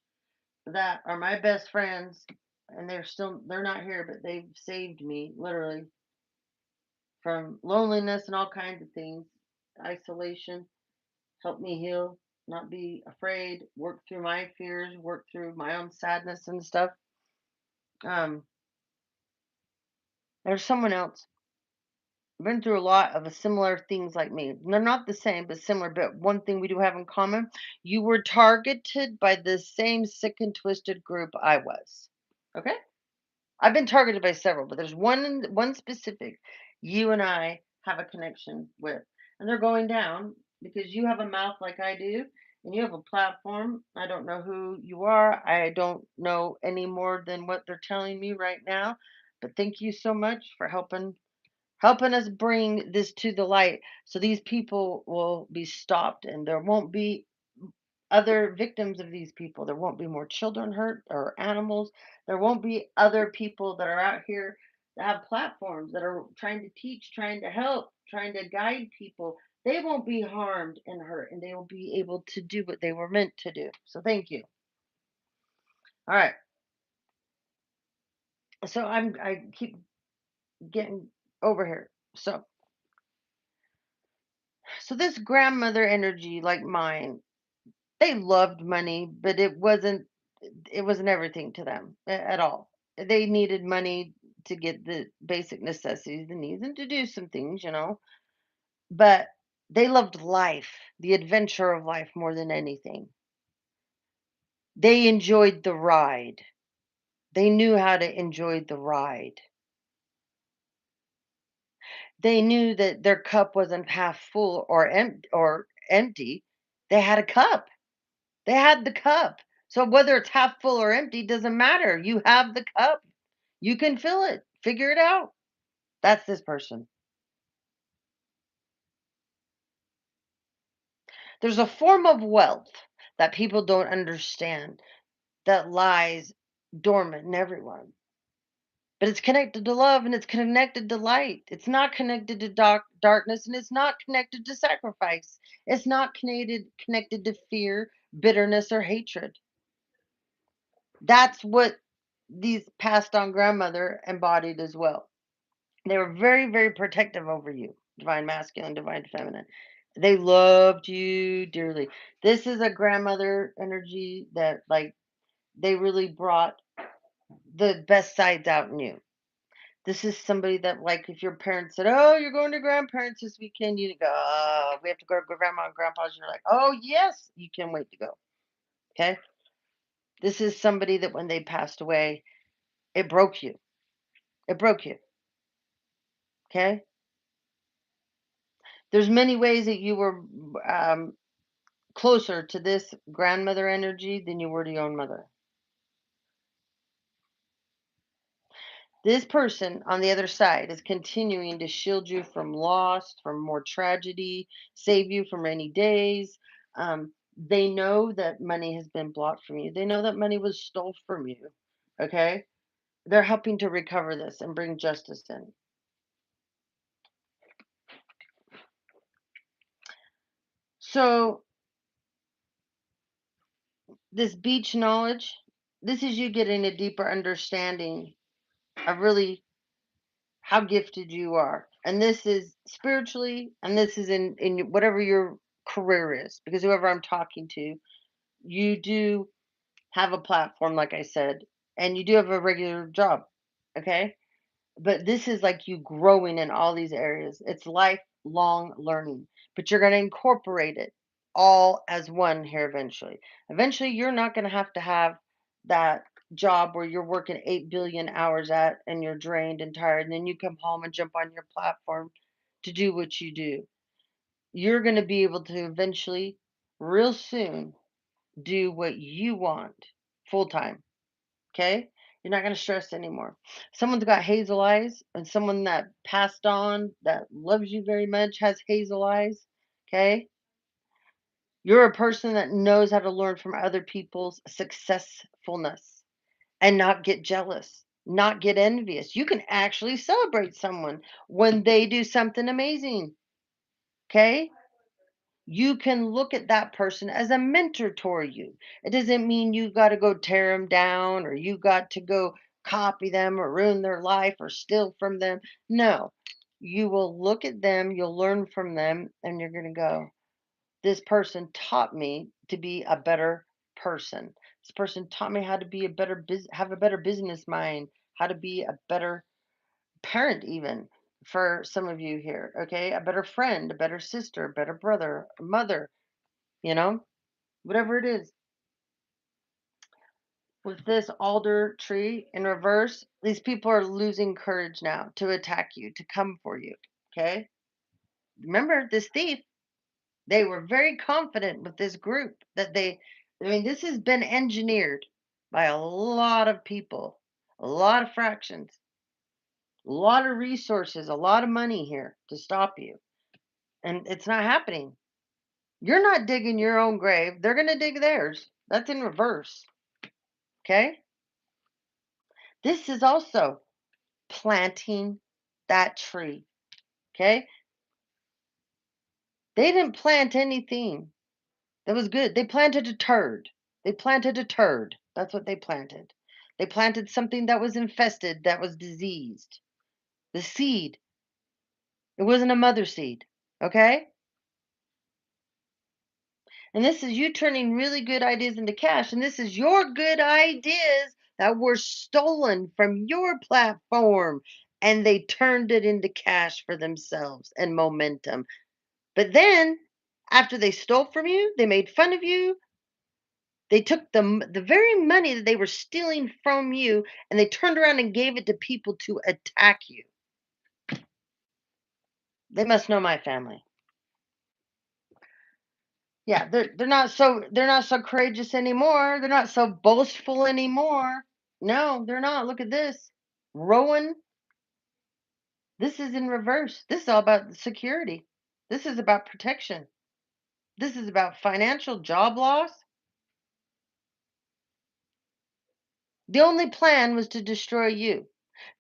that are my best friends, and they're not here, but they've saved me literally from loneliness and all kinds of things, isolation. Help me heal, not be afraid, work through my fears, work through my own sadness and stuff. Um, There's someone else been through a lot of similar things like me. They're not the same, but similar. But one thing we do have in common: you were targeted by the same sick and twisted group I was. Okay, I've been targeted by several, but there's one specific you and I have a connection with, and they're going down because you have a mouth like I do, and you have a platform. I don't know who you are. I don't know any more than what they're telling me right now. But thank you so much for helping us bring this to the light so these people will be stopped and there won't be other victims of these people. There won't be more children hurt or animals. There won't be other people that are out here that have platforms that are trying to teach, trying to help, trying to guide people. They won't be harmed and hurt, and they will be able to do what they were meant to do. So thank you. All right. So I keep getting over here. So this grandmother energy like mine, they loved money, but it wasn't everything to them at all. They needed money to get the basic necessities, the needs, and to do some things. But they loved life, the adventure of life more than anything. They enjoyed the ride. They knew how to enjoy the ride. They knew that their cup wasn't half full or empty. They had a cup. They had the cup. So whether it's half full or empty doesn't matter. You have the cup. You can fill it. Figure it out. That's this person. There's a form of wealth that people don't understand that lies dormant in everyone. But it's connected to love and it's connected to light. It's not connected to darkness and it's not connected to sacrifice. It's not connected to fear, bitterness, or hatred. That's what these passed on grandmother embodied as well. They were very, very protective over you, divine masculine, divine feminine. They loved you dearly. This is a grandmother energy that, like, they really brought the best sides out in you. This is somebody that, like, if your parents said, "Oh, you're going to grandparents this weekend," you go, "Oh, we have to go to grandma and grandpa's." And you're like, "Oh, yes, you can't wait to go." Okay. This is somebody that when they passed away, it broke you. It broke you. Okay. There's many ways that you were um, closer to this grandmother energy than you were to your own mother. This person on the other side is continuing to shield you from loss, from more tragedy, save you from rainy days. They know that money has been blocked from you. They know that money was stole from you. Okay? They're helping to recover this and bring justice in. So, this beach knowledge, this is you getting a deeper understanding of really how gifted you are. And this is spiritually, and this is in whatever your career is, because whoever I'm talking to, you do have a platform, like I said, and you do have a regular job. Okay. But this is like you growing in all these areas. It's lifelong learning, but you're going to incorporate it all as one here eventually. Eventually, you're not going to have that job where you're working 8 billion hours at and you're drained and tired, and then you come home and jump on your platform to do what you do. You're going to be able to eventually, real soon, do what you want full time. Okay? You're not going to stress anymore. Someone's got hazel eyes, and someone that passed on that loves you very much has hazel eyes. Okay? You're a person that knows how to learn from other people's successfulness and not get jealous, not get envious. You can actually celebrate someone when they do something amazing. Okay? You can look at that person as a mentor toward you. It doesn't mean you got to go tear them down or you got to go copy them or ruin their life or steal from them. No, you will look at them, you'll learn from them, and you're going to go, this person taught me to be a better person. This person taught me how to be have a better business mind, how to be a better parent, even for some of you here, okay? A better friend, a better sister, a better brother, a mother, you know, whatever it is. With this alder tree in reverse, these people are losing courage now to attack you, to come for you, okay? Remember, this thief, they were very confident with this group that I mean, this has been engineered by a lot of people, a lot of fractions, a lot of resources, a lot of money here to stop you. And it's not happening. You're not digging your own grave. They're going to dig theirs. That's in reverse. Okay? This is also planting that tree. Okay? They didn't plant anything that was good. They planted a turd. They planted a turd. That's what they planted. They planted something that was infested, that was diseased. The seed, it wasn't a mother seed. Okay? And this is you turning really good ideas into cash. And this is your good ideas that were stolen from your platform. And they turned it into cash for themselves and momentum. But then, after they stole from you, they made fun of you. They took the very money that they were stealing from you and they turned around and gave it to people to attack you. They must know my family. Yeah, they're not so courageous anymore. They're not so boastful anymore. No, they're not. Look at this. Rowan, this is in reverse. This is all about security. This is about protection. This is about financial job loss. The only plan was to destroy you.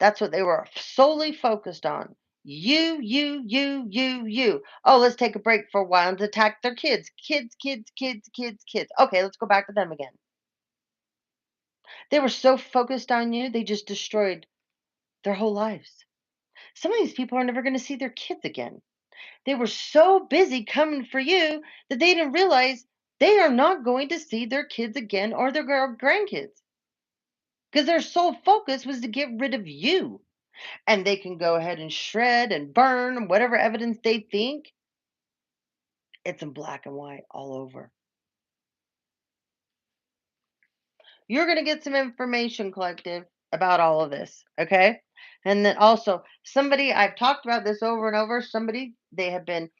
That's what they were solely focused on. You. Oh, let's take a break for a while and attack their kids. Kids. Okay, let's go back to them again. They were so focused on you, they just destroyed their whole lives. Some of these people are never going to see their kids again. They were so busy coming for you that they didn't realize they are not going to see their kids again or their grandkids because their sole focus was to get rid of you. And they can go ahead and shred and burn whatever evidence they think. It's in black and white all over. You're going to get some information, collective, about all of this, okay? And then also, somebody, I've talked about this over and over, somebody, they have been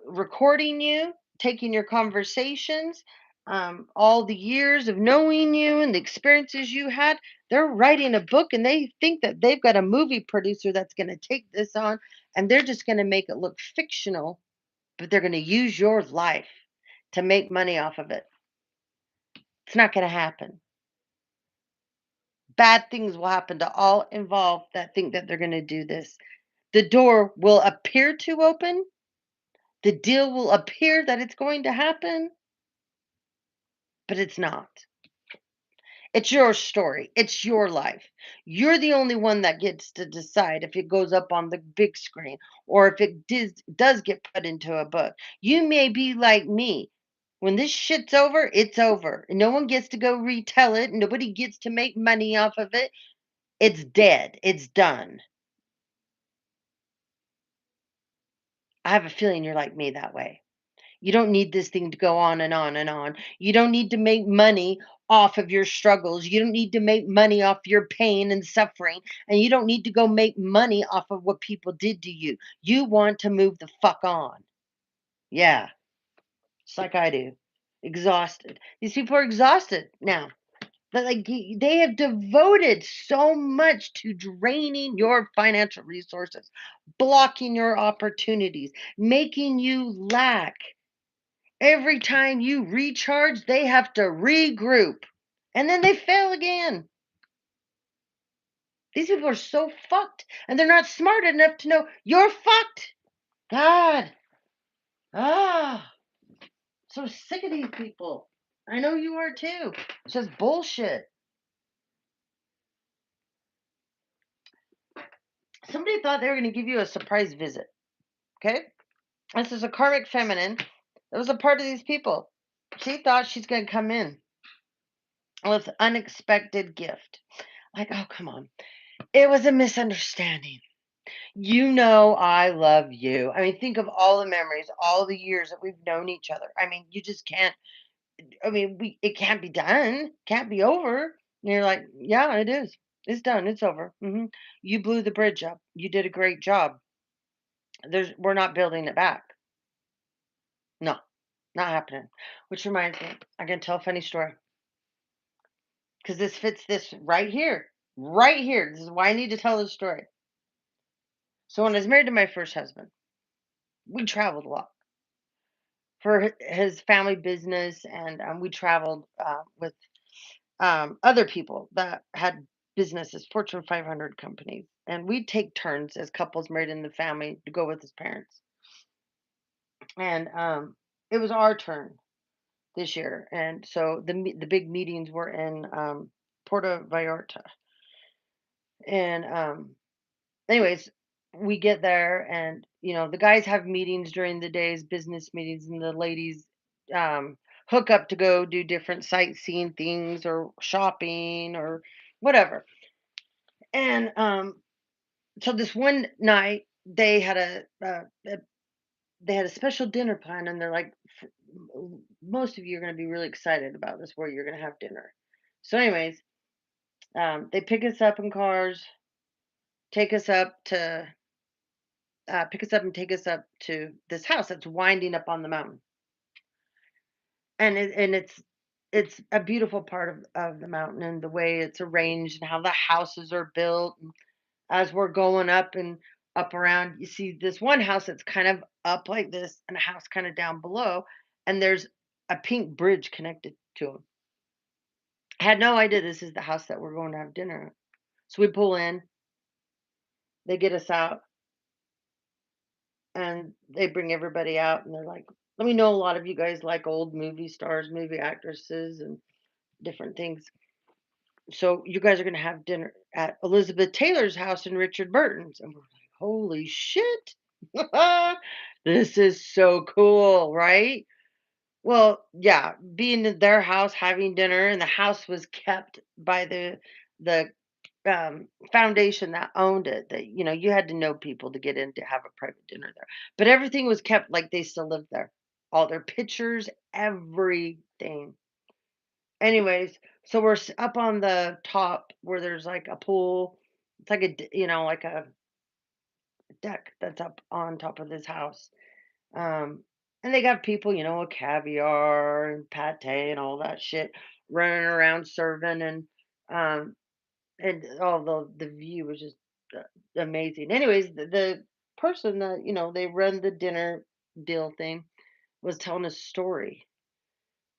recording you, taking your conversations, all the years of knowing you and the experiences you had. They're writing a book and they think that they've got a movie producer that's going to take this on and they're just going to make it look fictional, but they're going to use your life to make money off of it. It's not going to happen. Bad things will happen to all involved that think that they're going to do this. The door will appear to open. The deal will appear that it's going to happen, but it's not. It's your story. It's your life. You're the only one that gets to decide if it goes up on the big screen or if it does get put into a book. You may be like me. When this shit's over, it's over. And no one gets to go retell it. Nobody gets to make money off of it. It's dead. It's done. I have a feeling you're like me that way. You don't need this thing to go on and on and on. You don't need to make money off of your struggles. You don't need to make money off your pain and suffering. And you don't need to go make money off of what people did to you. You want to move the fuck on. Yeah, just like I do. Exhausted. These people are exhausted now. But like they have devoted so much to draining your financial resources, blocking your opportunities, making you lack. Every time you recharge, they have to regroup. And then they fail again. These people are so fucked. And they're not smart enough to know you're fucked. God. Ah. So sick of these people. I know you are too. It's just bullshit. Somebody thought they were going to give you a surprise visit. Okay? This is a karmic feminine that was a part of these people. She thought she's going to come in with unexpected gift. Like, oh, come on. It was a misunderstanding. You know I love you. I mean, think of all the memories, all the years that we've known each other. I mean, you just can't. I mean, we it can't be done. Can't be over. And you're like, yeah, it is. It's done. It's over. You blew the bridge up. You did a great job. We're not building it back. No, not happening. Which reminds me, I can tell a funny story because this fits this right here. Right here. This is why I need to tell this story. So when I was married to my first husband, we traveled a lot for his family business, and we traveled with other people that had businesses, Fortune 500 companies, and we'd take turns as couples married in the family to go with his parents. And it was our turn this year, and so the big meetings were in Puerto Vallarta. And anyways, we get there, and the guys have meetings during the days, business meetings, and the ladies um, hook up to go do different sightseeing things or shopping or whatever. And so this one night they had a special dinner plan, and they're like, Most of you are going to be really excited about this, where you're going to have dinner." So, anyways, they take us up to pick us up and take us up to this house that's winding up on the mountain, and it's a beautiful part of the mountain, and the way it's arranged and how the houses are built. And as we're going up and up around, you see this one house that's kind of up like this, and a house kind of down below, and there's a pink bridge connected to them. I had no idea this is the house that we're going to have dinner at. So we pull in, they get us out, and they bring everybody out, and they're like, "Let me know a lot of you guys like old movie stars, movie actresses, and different things. So you guys are going to have dinner at Elizabeth Taylor's house and Richard Burton's." And we're like, "Holy shit. This is so cool, right?" Well, yeah, being in their house, having dinner, and the house was kept by the foundation that owned it. That you had to know people to get in to have a private dinner there, but everything was kept like they still lived there. All their pictures, everything. Anyways, so we're up on the top where there's like a pool. It's like like a deck that's up on top of this house. Um, and they got people, with caviar and pate and all that shit running around serving, um, and all the view was just amazing. Anyways, the person that they run the dinner deal thing was telling a story,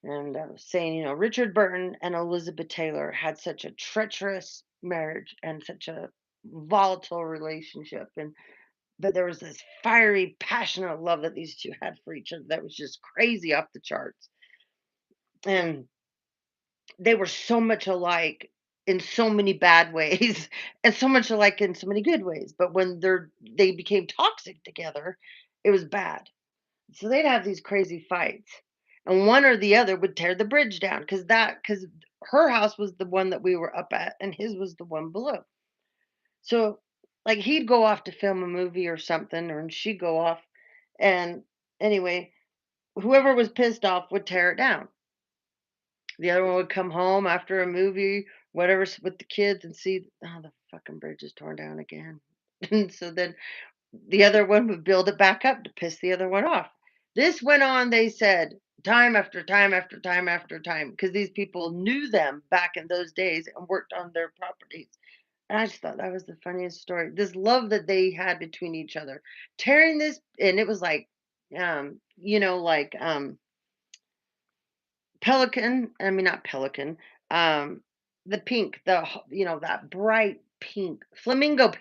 and saying, Richard Burton and Elizabeth Taylor had such a treacherous marriage and such a volatile relationship, and but there was this fiery, passionate love that these two had for each other that was just crazy off the charts. And they were so much alike in so many bad ways and so much alike in so many good ways. But when they became toxic together, it was bad. So they'd have these crazy fights. And one or the other would tear the bridge down because her house was the one that we were up at and his was the one below. So like he'd go off to film a movie or something, or and she'd go off, and anyway, whoever was pissed off would tear it down. The other one would come home after a movie, whatever, with the kids, and see, oh, the fucking bridge is torn down again. And so then the other one would build it back up to piss the other one off. This went on, they said, time after time after time after time, because these people knew them back in those days and worked on their properties. And I just thought that was the funniest story. This love that they had between each other, tearing this, and it was like, like pelican. I mean, not pelican. Um, the pink, that bright pink, flamingo.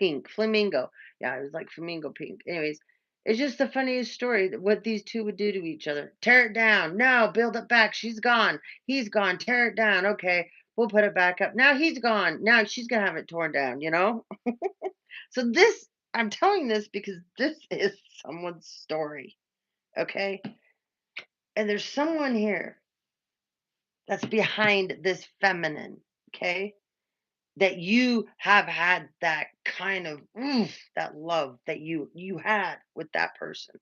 Yeah, it was like flamingo pink. Anyways, it's just the funniest story that what these two would do to each other. Tear it down. No, build it back. She's gone. He's gone. Tear it down. Okay, we'll put it back up. Now he's gone. Now she's gonna have it torn down. So I'm telling this because this is someone's story. Okay, and there's someone here that's behind this feminine. Okay, that you have had that kind of that love that you had with that person.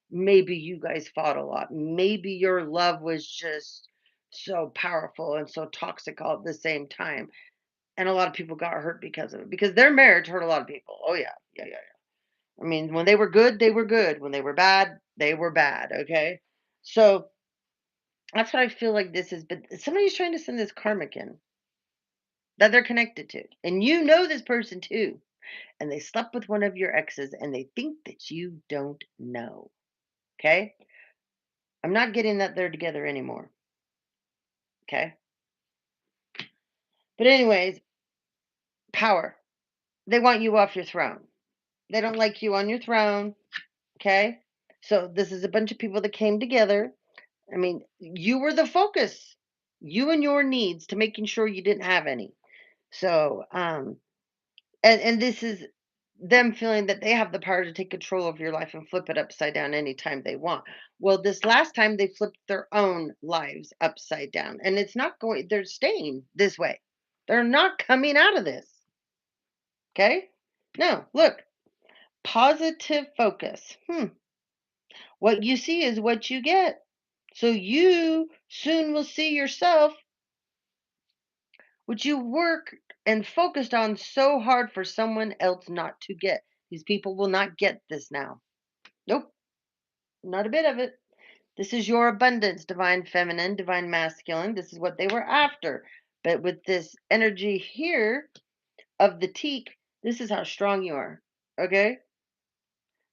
Maybe you guys fought a lot. Maybe your love was just so powerful and so toxic all at the same time. And a lot of people got hurt because of it. Because their marriage hurt a lot of people. Oh yeah. Yeah, yeah, yeah. I mean, when they were good, they were good. When they were bad, they were bad. Okay. So that's what I feel like this is. But somebody's trying to send this karmic in that they're connected to. And you know this person too. And they slept with one of your exes and they think that you don't know. Okay. I'm not getting that they're together anymore. Okay. But, anyways, power. They want you off your throne. They don't like you on your throne. Okay. So, this is a bunch of people that came together. I mean, you were the focus, you and your needs to making sure you didn't have any. So, and this is them feeling that they have the power to take control of your life and flip it upside down anytime they want. Well, this last time they flipped their own lives upside down, and it's not going, they're staying this way. They're not coming out of this. Okay? No, look, positive focus. What you see is what you get. So you soon will see yourself, which you work and focused on so hard for someone else not to get. These people will not get this now. Nope, not a bit of it. This is your abundance, divine feminine, divine masculine. This is what they were after. But with this energy here of the teak, this is how strong you are. Okay?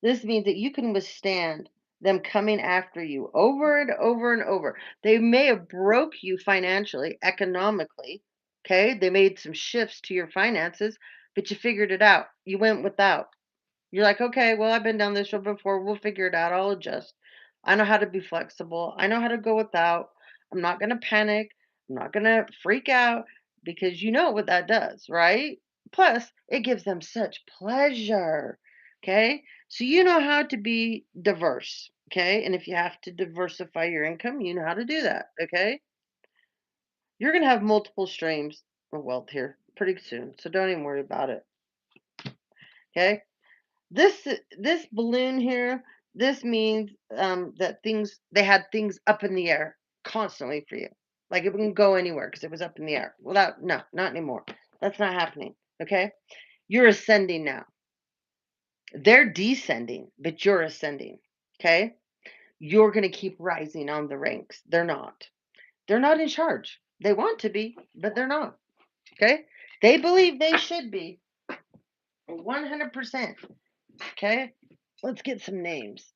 This means that you can withstand them coming after you over and over and over. They may have broke you financially, economically. Okay? They made some shifts to your finances, but you figured it out. You went without. You're like, okay, well, I've been down this road before. We'll figure it out. I'll adjust. I know how to be flexible. I know how to go without. I'm not going to panic. I'm not going to freak out because you know what that does, right? Plus, it gives them such pleasure. Okay. So you know how to be diverse. Okay. And if you have to diversify your income, you know how to do that. Okay. You're going to have multiple streams of wealth here pretty soon. So don't even worry about it. Okay. This balloon here, this means that things they had things up in the air constantly for you. Like it wouldn't go anywhere because it was up in the air. Without no, not anymore. That's not happening. Okay? You're ascending now. They're descending, but you're ascending. Okay? You're gonna keep rising on the ranks. They're not. They're not in charge. They want to be, but they're not. Okay? They believe they should be 100%. Okay? Let's get some names.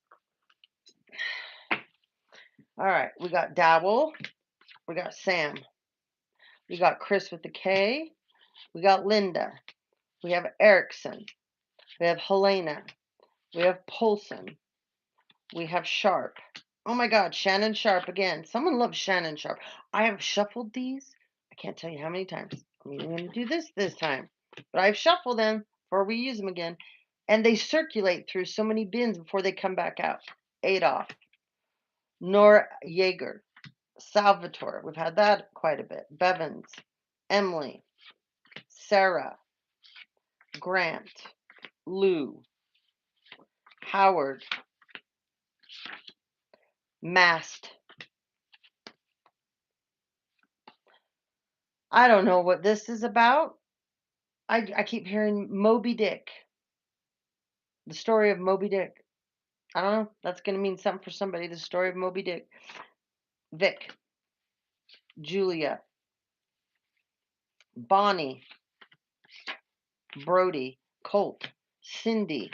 All right, we got Dowell, we got Sam, we got Chris with the K, we got Linda, we have Erickson, we have Helena, we have Polson, we have Sharp. Oh my God, Shannon Sharp again. Someone loves Shannon Sharp. I have shuffled these. I can't tell you how many times. I'm even going to do this time, but I've shuffled them before we use them again, and they circulate through so many bins before they come back out. Adolf, Nora Yeager, Salvatore, we've had that quite a bit. Bevins, Emily, Sarah, Grant, Lou, Howard, Mast. I don't know what this is about. I keep hearing Moby Dick, the story of Moby Dick. I don't know. That's going to mean something for somebody, the story of Moby Dick. Vic, Julia, Bonnie, Brody, Colt, Cindy,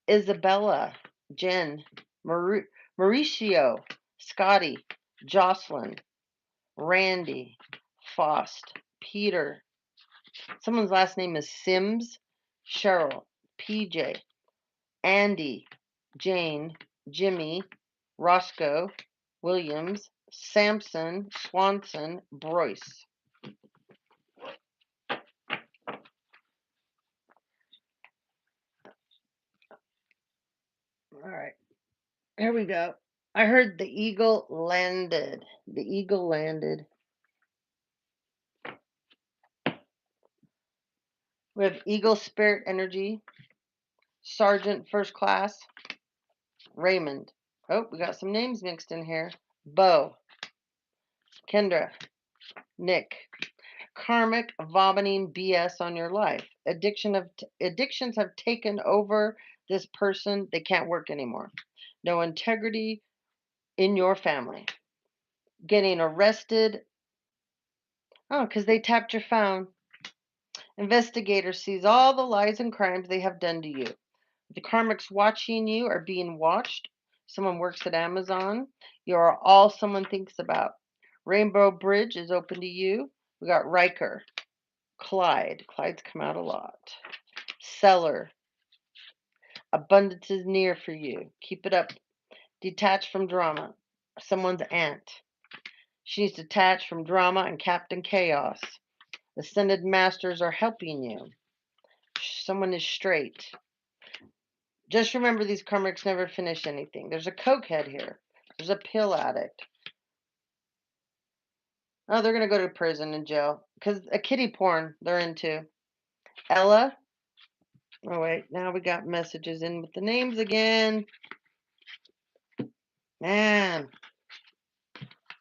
Isabella, Jen, Mauricio, Scotty, Jocelyn, Randy, Faust, Peter. Someone's last name is Sims, Cheryl, PJ, Andy, Jane, Jimmy, Roscoe, Williams, Sampson, Swanson, Broyce. All right, here we go. I heard the eagle landed. The eagle landed. We have Eagle Spirit Energy, Sergeant First Class, Raymond. Oh, we got some names mixed in here. Bo, Kendra, Nick. Karmic vomiting BS on your life. Addictions have taken over this person. They can't work anymore. No integrity in your family. Getting arrested. Oh, because they tapped your phone. Investigator sees all the lies and crimes they have done to you. The karmics watching you are being watched. Someone works at Amazon. You are all someone thinks about. Rainbow Bridge is open to you. We got Riker, Clyde. Clyde's come out a lot. Seller. Abundance is near for you. Keep it up. Detach from drama. Someone's aunt. She's detached from drama and Captain Chaos. Ascended masters are helping you. Someone is straight. Just remember these karmics never finish anything. There's a cokehead here. There's a pill addict. Oh, they're going to go to prison and jail. Because a kitty porn they're into. Ella. Oh, wait. Now we got messages in with the names again. Man.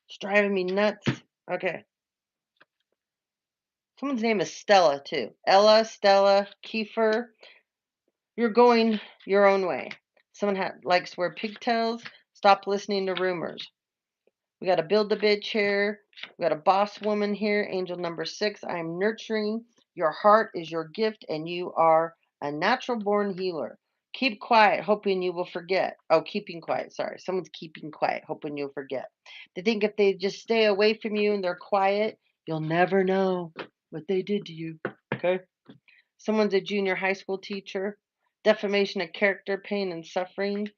It's driving me nuts. Okay. Someone's name is Stella, too. Ella, Stella, Kiefer. You're going your own way. Someone likes to wear pigtails. Stop listening to rumors. We got a Build-A-Bitch here. We got a boss woman here. Angel number 6. I am nurturing. Your heart is your gift, and you are a natural-born healer. Keep quiet, hoping you will forget. Oh, keeping quiet. Sorry. Someone's keeping quiet, hoping you'll forget. They think if they just stay away from you and they're quiet, you'll never know what they did to you. Okay? Someone's a junior high school teacher. Defamation of character, pain, and suffering.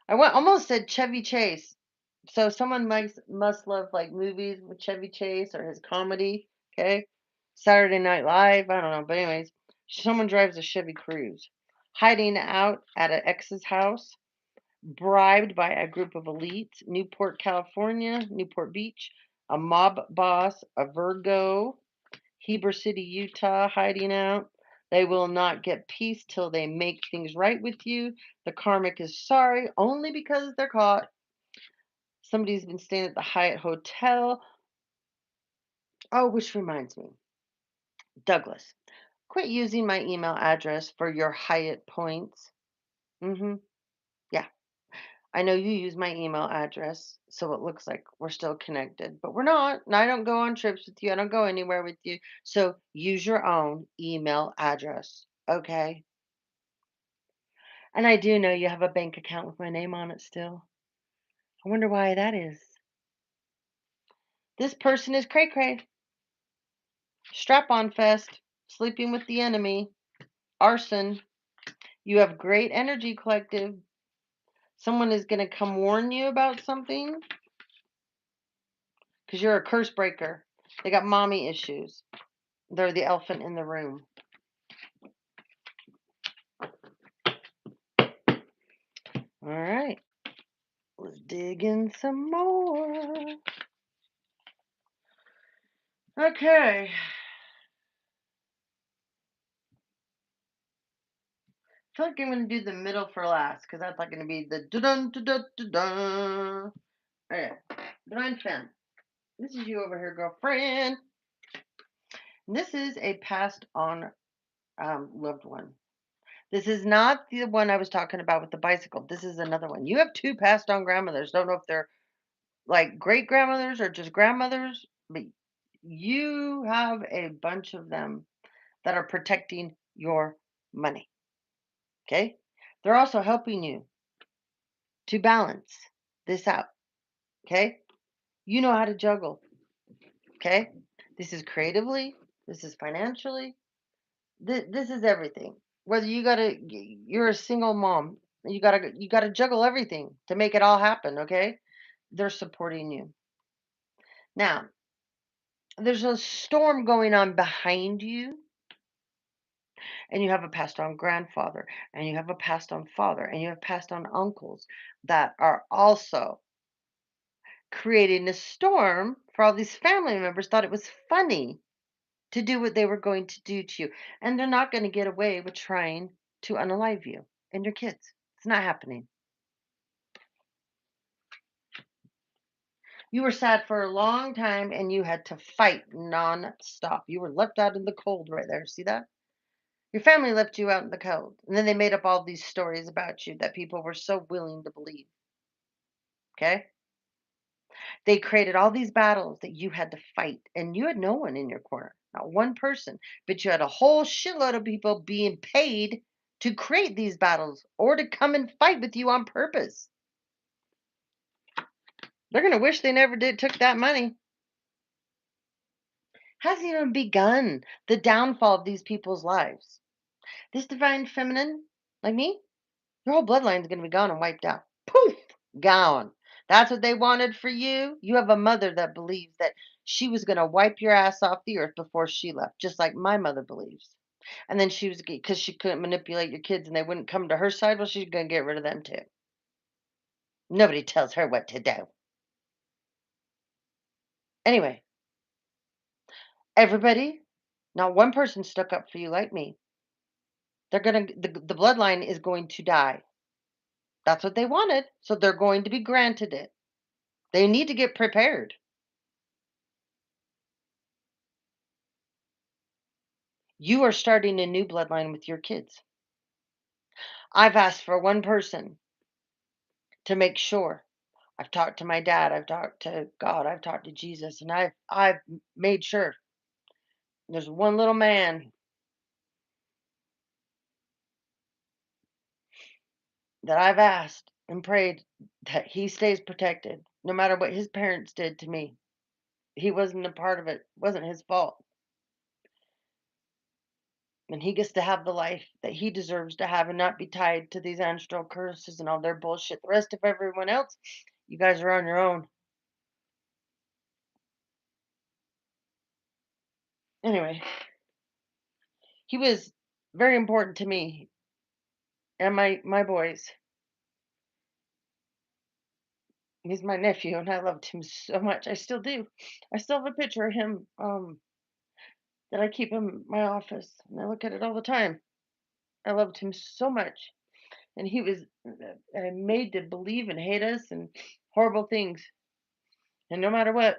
Almost said Chevy Chase. So someone must love like movies with Chevy Chase or his comedy. Okay, Saturday Night Live. I don't know, but anyways, someone drives a Chevy Cruze, hiding out at an ex's house, bribed by a group of elites. Newport, California, Newport Beach. A mob boss, a Virgo. Heber City, Utah, hiding out. They will not get peace till they make things right with you. The karmic is sorry only because they're caught. Somebody's been staying at the Hyatt Hotel. Oh, which reminds me, Douglas, quit using my email address for your Hyatt points. Yeah, I know you use my email address, so it looks like we're still connected, but we're not. And I don't go on trips with you. I don't go anywhere with you. So use your own email address, okay? And I do know you have a bank account with my name on it still. I wonder why that is. This person is cray cray. Strap on fest. Sleeping with the enemy. Arson. You have great energy, collective. Someone is going to come warn you about something because you're a curse breaker. They got mommy issues. They're the elephant in the room. All right. Let's dig in some more. Okay. I feel like I'm going to do the middle for last because that's like going to be the dun dun dun dun dun. All right. Divine Femme. This is you over here, girlfriend. And this is a passed on loved one. This is not the one I was talking about with the bicycle. This is another one. You have two passed on grandmothers. Don't know if they're like great grandmothers or just grandmothers, but you have a bunch of them that are protecting your money. Okay? They're also helping you to balance this out. Okay? You know how to juggle. Okay? This is creatively, this is financially, this is everything. Whether you're a single mom, you gotta juggle everything to make it all happen. Okay? They're supporting you. Now, there's a storm going on behind you, and you have a passed on grandfather, and you have a passed on father, and you have passed on uncles that are also creating a storm for all these family members. Thought it was funny to do what they were going to do to you. And they're not going to get away with trying to unalive you and your kids. It's not happening. You were sad for a long time and you had to fight nonstop. You were left out in the cold right there. See that? Your family left you out in the cold. And then they made up all these stories about you that people were so willing to believe. Okay? They created all these battles that you had to fight, and you had no one in your corner, not one person, but you had a whole shitload of people being paid to create these battles or to come and fight with you on purpose. They're going to wish they never did took that money. Hasn't even begun the downfall of these people's lives. This divine feminine, like me, your whole bloodline's going to be gone and wiped out. Poof, gone. That's what they wanted for you. You have a mother that believes that she was going to wipe your ass off the earth before she left, just like my mother believes. And then she was, because she couldn't manipulate your kids and they wouldn't come to her side, well, she's going to get rid of them too. Nobody tells her what to do. Anyway, everybody, not one person stuck up for you like me. They're going to, the bloodline is going to die. That's what they wanted. So they're going to be granted it. They need to get prepared. You are starting a new bloodline with your kids. I've asked for one person to make sure. I've talked to my dad, I've talked to God, I've talked to Jesus, and I've made sure there's one little man that I've asked and prayed that he stays protected no matter what his parents did to me. He wasn't a part of it. It wasn't his fault. And he gets to have the life that he deserves to have and not be tied to these ancestral curses and all their bullshit. The rest of everyone else, you guys are on your own. Anyway, he was very important to me and my boys. He's my nephew, and I loved him so much. I still do. I still have a picture of him that I keep in my office, and I look at it all the time. I loved him so much, and he was made to believe and hate us and horrible things. And no matter what,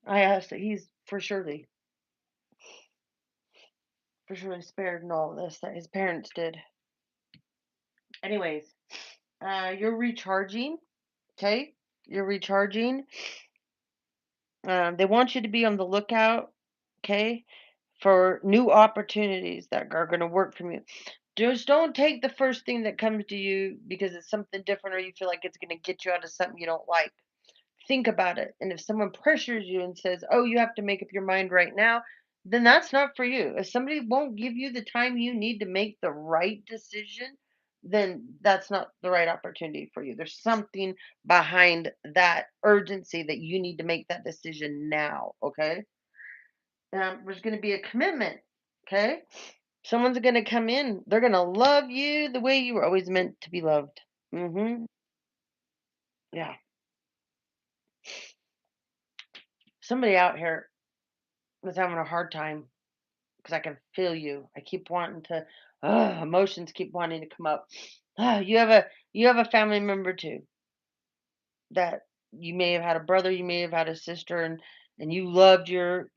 I ask that he's for surely spared in all of this that his parents did. Anyways, you're recharging. Okay, you're recharging. They want you to be on the lookout. Okay, for new opportunities that are going to work for you. Just don't take the first thing that comes to you because it's something different or you feel like it's going to get you out of something you don't like. Think about it. And if someone pressures you and says, oh, you have to make up your mind right now, then that's not for you. If somebody won't give you the time you need to make the right decision, then that's not the right opportunity for you. There's something behind that urgency that you need to make that decision now. Okay. There's going to be a commitment. Okay. Someone's going to come in. They're going to love you the way you were always meant to be loved. Yeah. Somebody out here is having a hard time because I can feel you. I keep wanting to, emotions keep wanting to come up. You have a family member too that you may have had a brother, you may have had a sister, and you loved your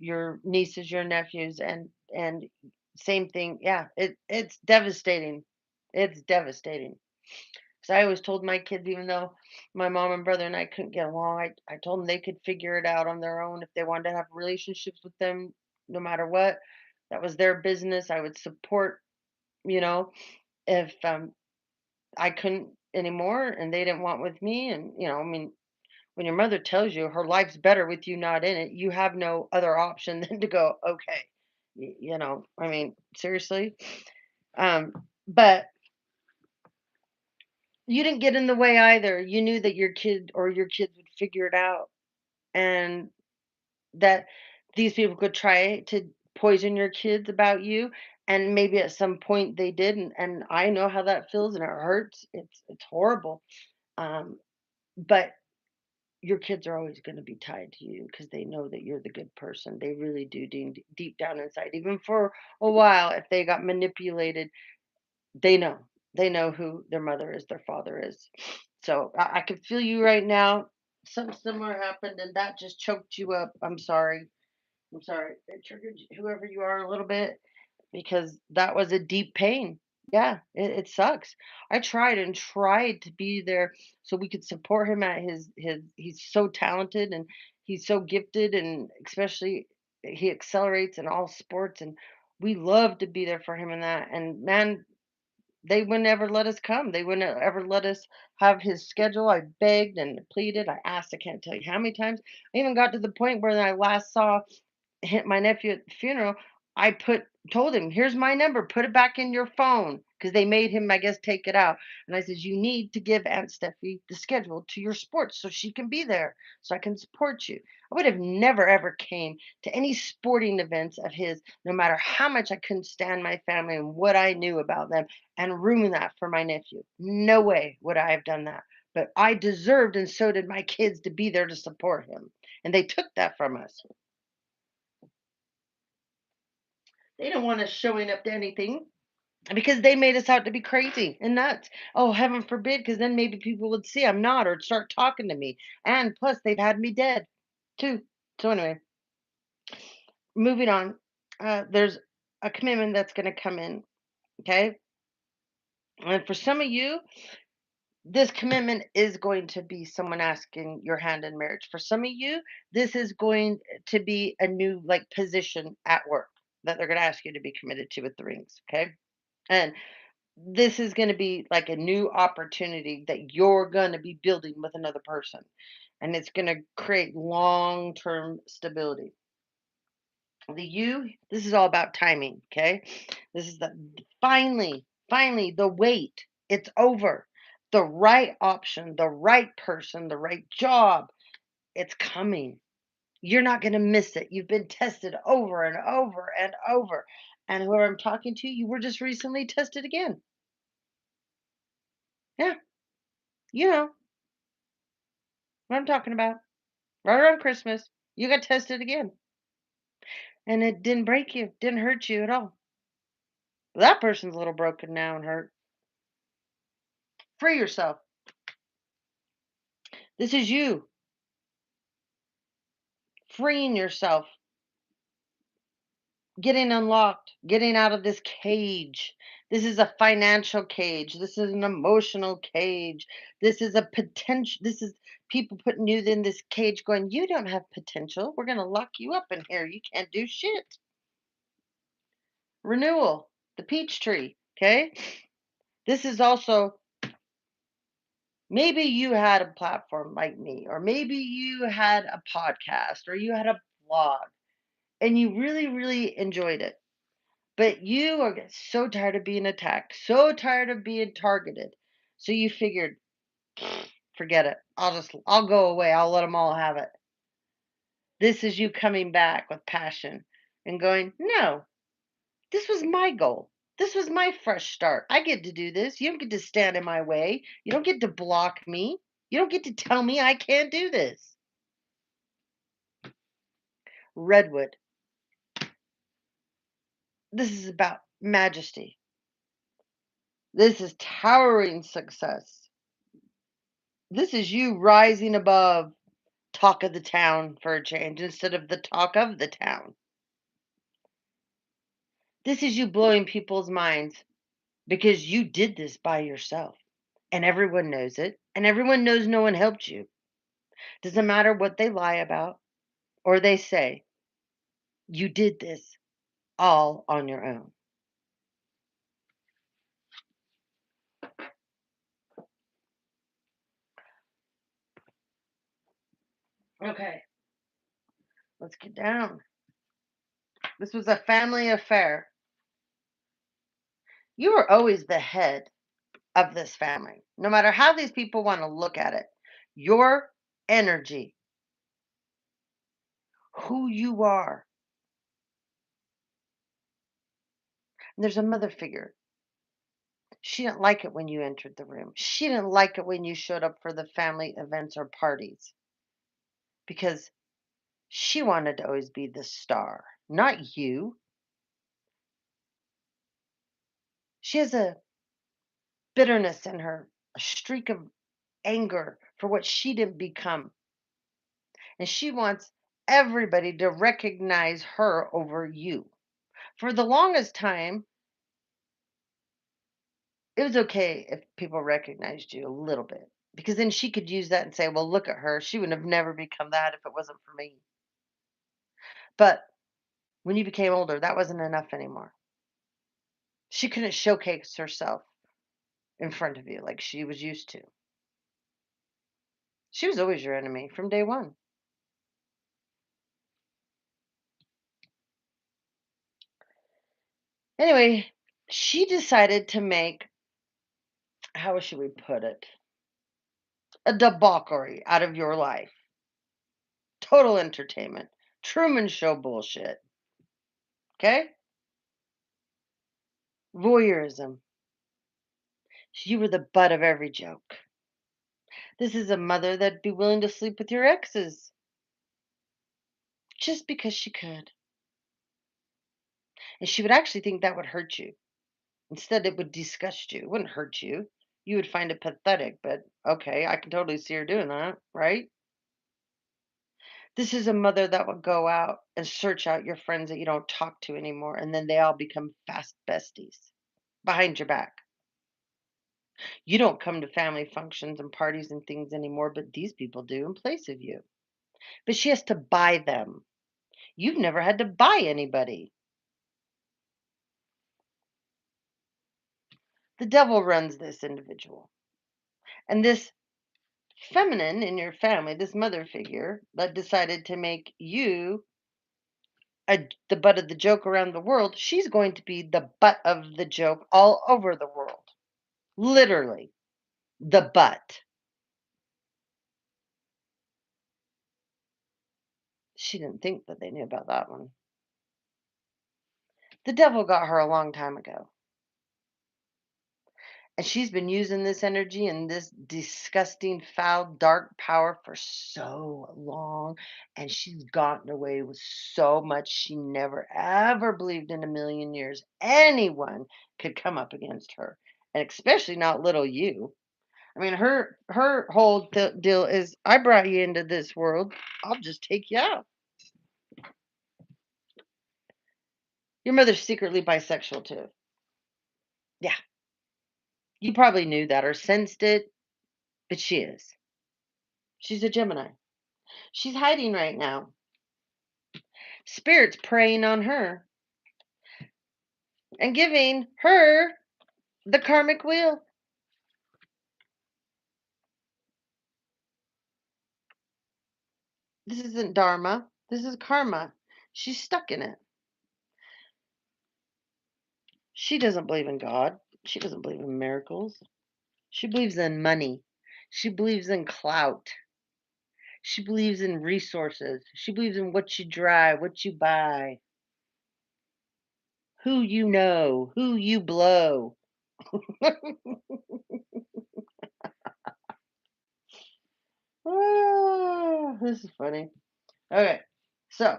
nieces, your nephews, and same thing. Yeah, it's devastating. It's devastating. Because I always told my kids, even though my mom and brother and I couldn't get along, I told them they could figure it out on their own if they wanted to have relationships with them, no matter what. That was their business. I would support, you know, if I couldn't anymore and they didn't want with me. And, I mean, when your mother tells you her life's better with you not in it, you have no other option than to go, okay. I mean, seriously. But you didn't get in the way either. You knew that your kid or your kids would figure it out and that these people could try to poison your kids about you and maybe at some point they did and I know how that feels and it hurts. It's horrible. Um but your kids are always going to be tied to you because they know that you're the good person. They really do deep down inside. Even for a while, if they got manipulated, they know. They know who their mother is, their father is. So I can feel you right now. Something similar happened, and that just choked you up. I'm sorry. I'm sorry. It triggered whoever you are a little bit because that was a deep pain. Yeah, it sucks. I tried and tried to be there so we could support him at his he's so talented and he's so gifted and especially he accelerates in all sports and we love to be there for him in that. And man, they would never let us come. They wouldn't ever let us have his schedule. I begged and pleaded. I asked, I can't tell you how many times. I even got to the point where I last saw hit my nephew at the funeral, I told him, "Here's my number. Put it back in your phone." Because they made him, I guess, take it out. And I says, "You need to give Aunt Steffi the schedule to your sports so she can be there, so I can support you." I would have never ever came to any sporting events of his, no matter how much I couldn't stand my family and what I knew about them, and ruin that for my nephew. No way would I have done that. But I deserved, and so did my kids, to be there to support him. And they took that from us. They didn't want us showing up to anything because they made us out to be crazy and nuts. Oh, heaven forbid, because then maybe people would see I'm not or start talking to me. And plus, they've had me dead too. So, anyway, moving on. There's a commitment that's going to come in. Okay. And for some of you, this commitment is going to be someone asking your hand in marriage. For some of you, this is going to be a new like position at work that they're going to ask you to be committed to with the rings. Okay. And this is going to be like a new opportunity that you're going to be building with another person. And it's going to create long term stability. This is all about timing. Okay. This is finally, the wait. It's over. The right option, the right person, the right job. It's coming. You're not going to miss it. You've been tested over and over and over. And whoever I'm talking to, you were just recently tested again. Yeah. You know what I'm talking about. Right around Christmas, you got tested again. And it didn't break you, didn't hurt you at all. That person's a little broken now and hurt. Free yourself. This is you freeing yourself, getting unlocked, getting out of this cage. This is a financial cage. This is an emotional cage. This is a potential. This is people putting you in this cage going, you don't have potential. We're going to lock you up in here. You can't do shit. Renewal, the peach tree. Okay. This is also maybe you had a platform like me, or maybe you had a podcast, or you had a blog, and you really, really enjoyed it. But you are so tired of being attacked, so tired of being targeted. So you figured, forget it. I'll go away. I'll let them all have it. This is you coming back with passion and going, no, this was my goal. This was my fresh start. I get to do this. You don't get to stand in my way. You don't get to block me. You don't get to tell me I can't do this. Redwood. This is about majesty. This is towering success. This is you rising above talk of the town for a change instead of the talk of the town. This is you blowing people's minds because you did this by yourself. And everyone knows it. And everyone knows no one helped you. Doesn't matter what they lie about or they say. You did this all on your own. Okay, let's get down. This was a family affair. You were always the head of this family, no matter how these people want to look at it. Your energy, who you are. And there's a mother figure. She didn't like it when you entered the room. She didn't like it when you showed up for the family events or parties. because she wanted to always be the star, not you. She has a bitterness in her, a streak of anger for what she didn't become. And she wants everybody to recognize her over you. For the longest time, it was okay if people recognized you a little bit because then she could use that and say, well, look at her. She would have never become that if it wasn't for me. But when you became older, that wasn't enough anymore. She couldn't showcase herself in front of you like she was used to. She was always your enemy from day one. Anyway, she decided to make, how should we put it, a debauchery out of your life. Total entertainment. Truman Show bullshit. Okay? Voyeurism. You were the butt of every joke. This is a mother that'd be willing to sleep with your exes just because she could. And she would actually think that would hurt you. Instead, it would disgust you. It wouldn't hurt you. You would find it pathetic, but okay, I can totally see her doing that, right? This is a mother that would go out and search out your friends that you don't talk to anymore, and then they all become fast besties behind your back. You don't come to family functions and parties and things anymore, but these people do in place of you. But she has to buy them. You've never had to buy anybody. The devil runs this individual. And this feminine in your family, this mother figure that decided to make you the butt of the joke around the world, she's going to be the butt of the joke all over the world. Literally, the butt. She didn't think that they knew about that one. The devil got her a long time ago. And she's been using this energy and this disgusting, foul, dark power for so long. And she's gotten away with so much she never ever believed in a million years anyone could come up against her. And especially not little you. I mean, her whole deal is, I brought you into this world. I'll just take you out. Your mother's secretly bisexual too. Yeah, you probably knew that or sensed it, but she is. She's a Gemini. She's hiding right now. Spirit's preying on her and giving her the karmic wheel. This isn't dharma. This is karma. She's stuck in it. She doesn't believe in God. She doesn't believe in miracles. She believes in money. She believes in clout. She believes in resources. She believes in what you drive, what you buy, who you know, who you blow. Oh, this is funny. Okay, so,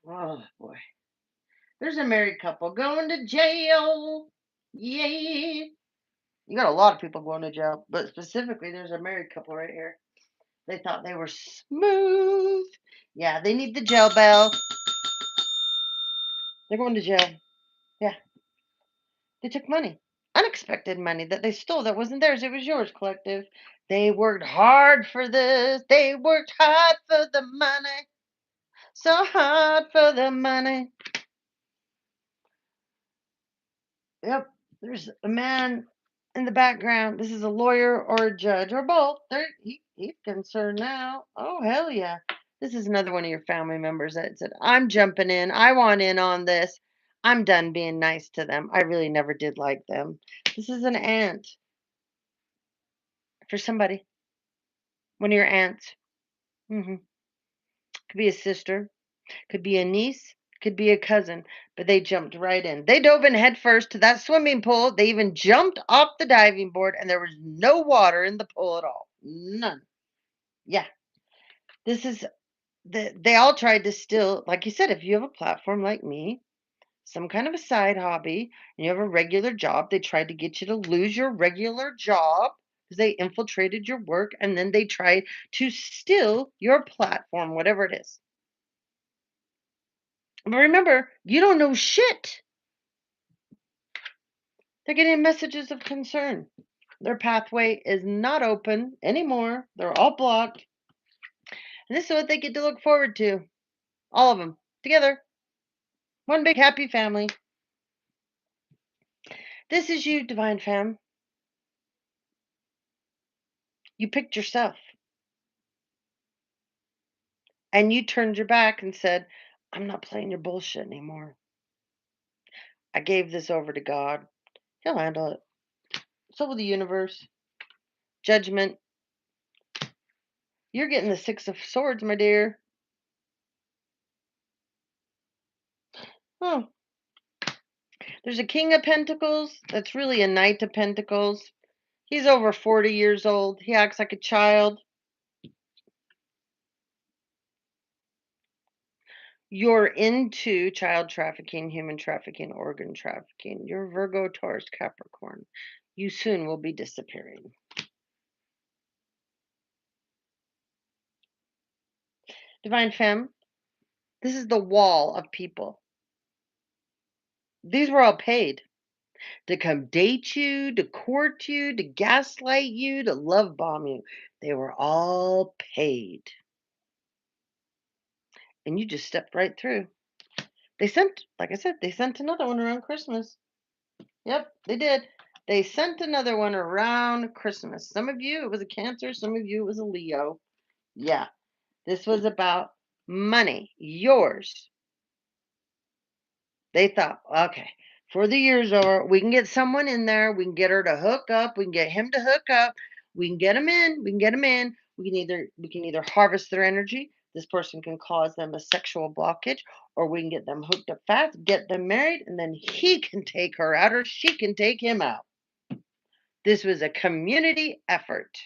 oh boy. There's a married couple going to jail. Yay. You got a lot of people going to jail, but specifically, there's a married couple right here. They thought they were smooth. Yeah, they need the jail bell. They're going to jail. Yeah, they took money. Unexpected money that they stole that wasn't theirs. It was yours, collective. They worked hard for this. They worked hard for the money. So hard for the money. Yep. There's a man in the background. This is a lawyer or a judge or both. He's concerned now. Oh, hell yeah. This is another one of your family members that said, I'm jumping in. I want in on this. I'm done being nice to them. I really never did like them. This is an aunt for somebody, one of your aunts. Could be a sister, could be a niece, could be a cousin, but they jumped right in. They dove in headfirst to that swimming pool. They even jumped off the diving board, and there was no water in the pool at all. None. Yeah. This is they all tried to steal, like you said, if you have a platform like me, some kind of a side hobby, and you have a regular job, they tried to get you to lose your regular job because they infiltrated your work and then they tried to steal your platform, whatever it is. But remember, you don't know shit. They're getting messages of concern. Their pathway is not open anymore. They're all blocked. And this is what they get to look forward to. All of them together. One big happy family. This is you, Divine Fam. You picked yourself. And you turned your back and said, I'm not playing your bullshit anymore. I gave this over to God. He'll handle it. So will the universe. Judgment. You're getting the Six of Swords, my dear. Oh, there's a King of Pentacles. That's really a Knight of Pentacles. He's over 40 years old. He acts like a child. You're into child trafficking, human trafficking, organ trafficking. You're Virgo, Taurus, Capricorn. You soon will be disappearing. Divine Femme, this is the wall of people. These were all paid to come date you, to court you, to gaslight you, to love bomb you. They were all paid. And you just stepped right through. They sent, like I said, they sent another one around Christmas. Yep, they did. They sent another one around Christmas. Some of you, it was a Cancer. Some of you, it was a Leo. Yeah, this was about money, yours. They thought, okay, before the year's over, we can get someone in there. We can get her to hook up. We can get him to hook up. We can get them in. We can get them in. We can either harvest their energy. This person can cause them a sexual blockage, or we can get them hooked up fast, get them married, and then he can take her out, or she can take him out. This was a community effort.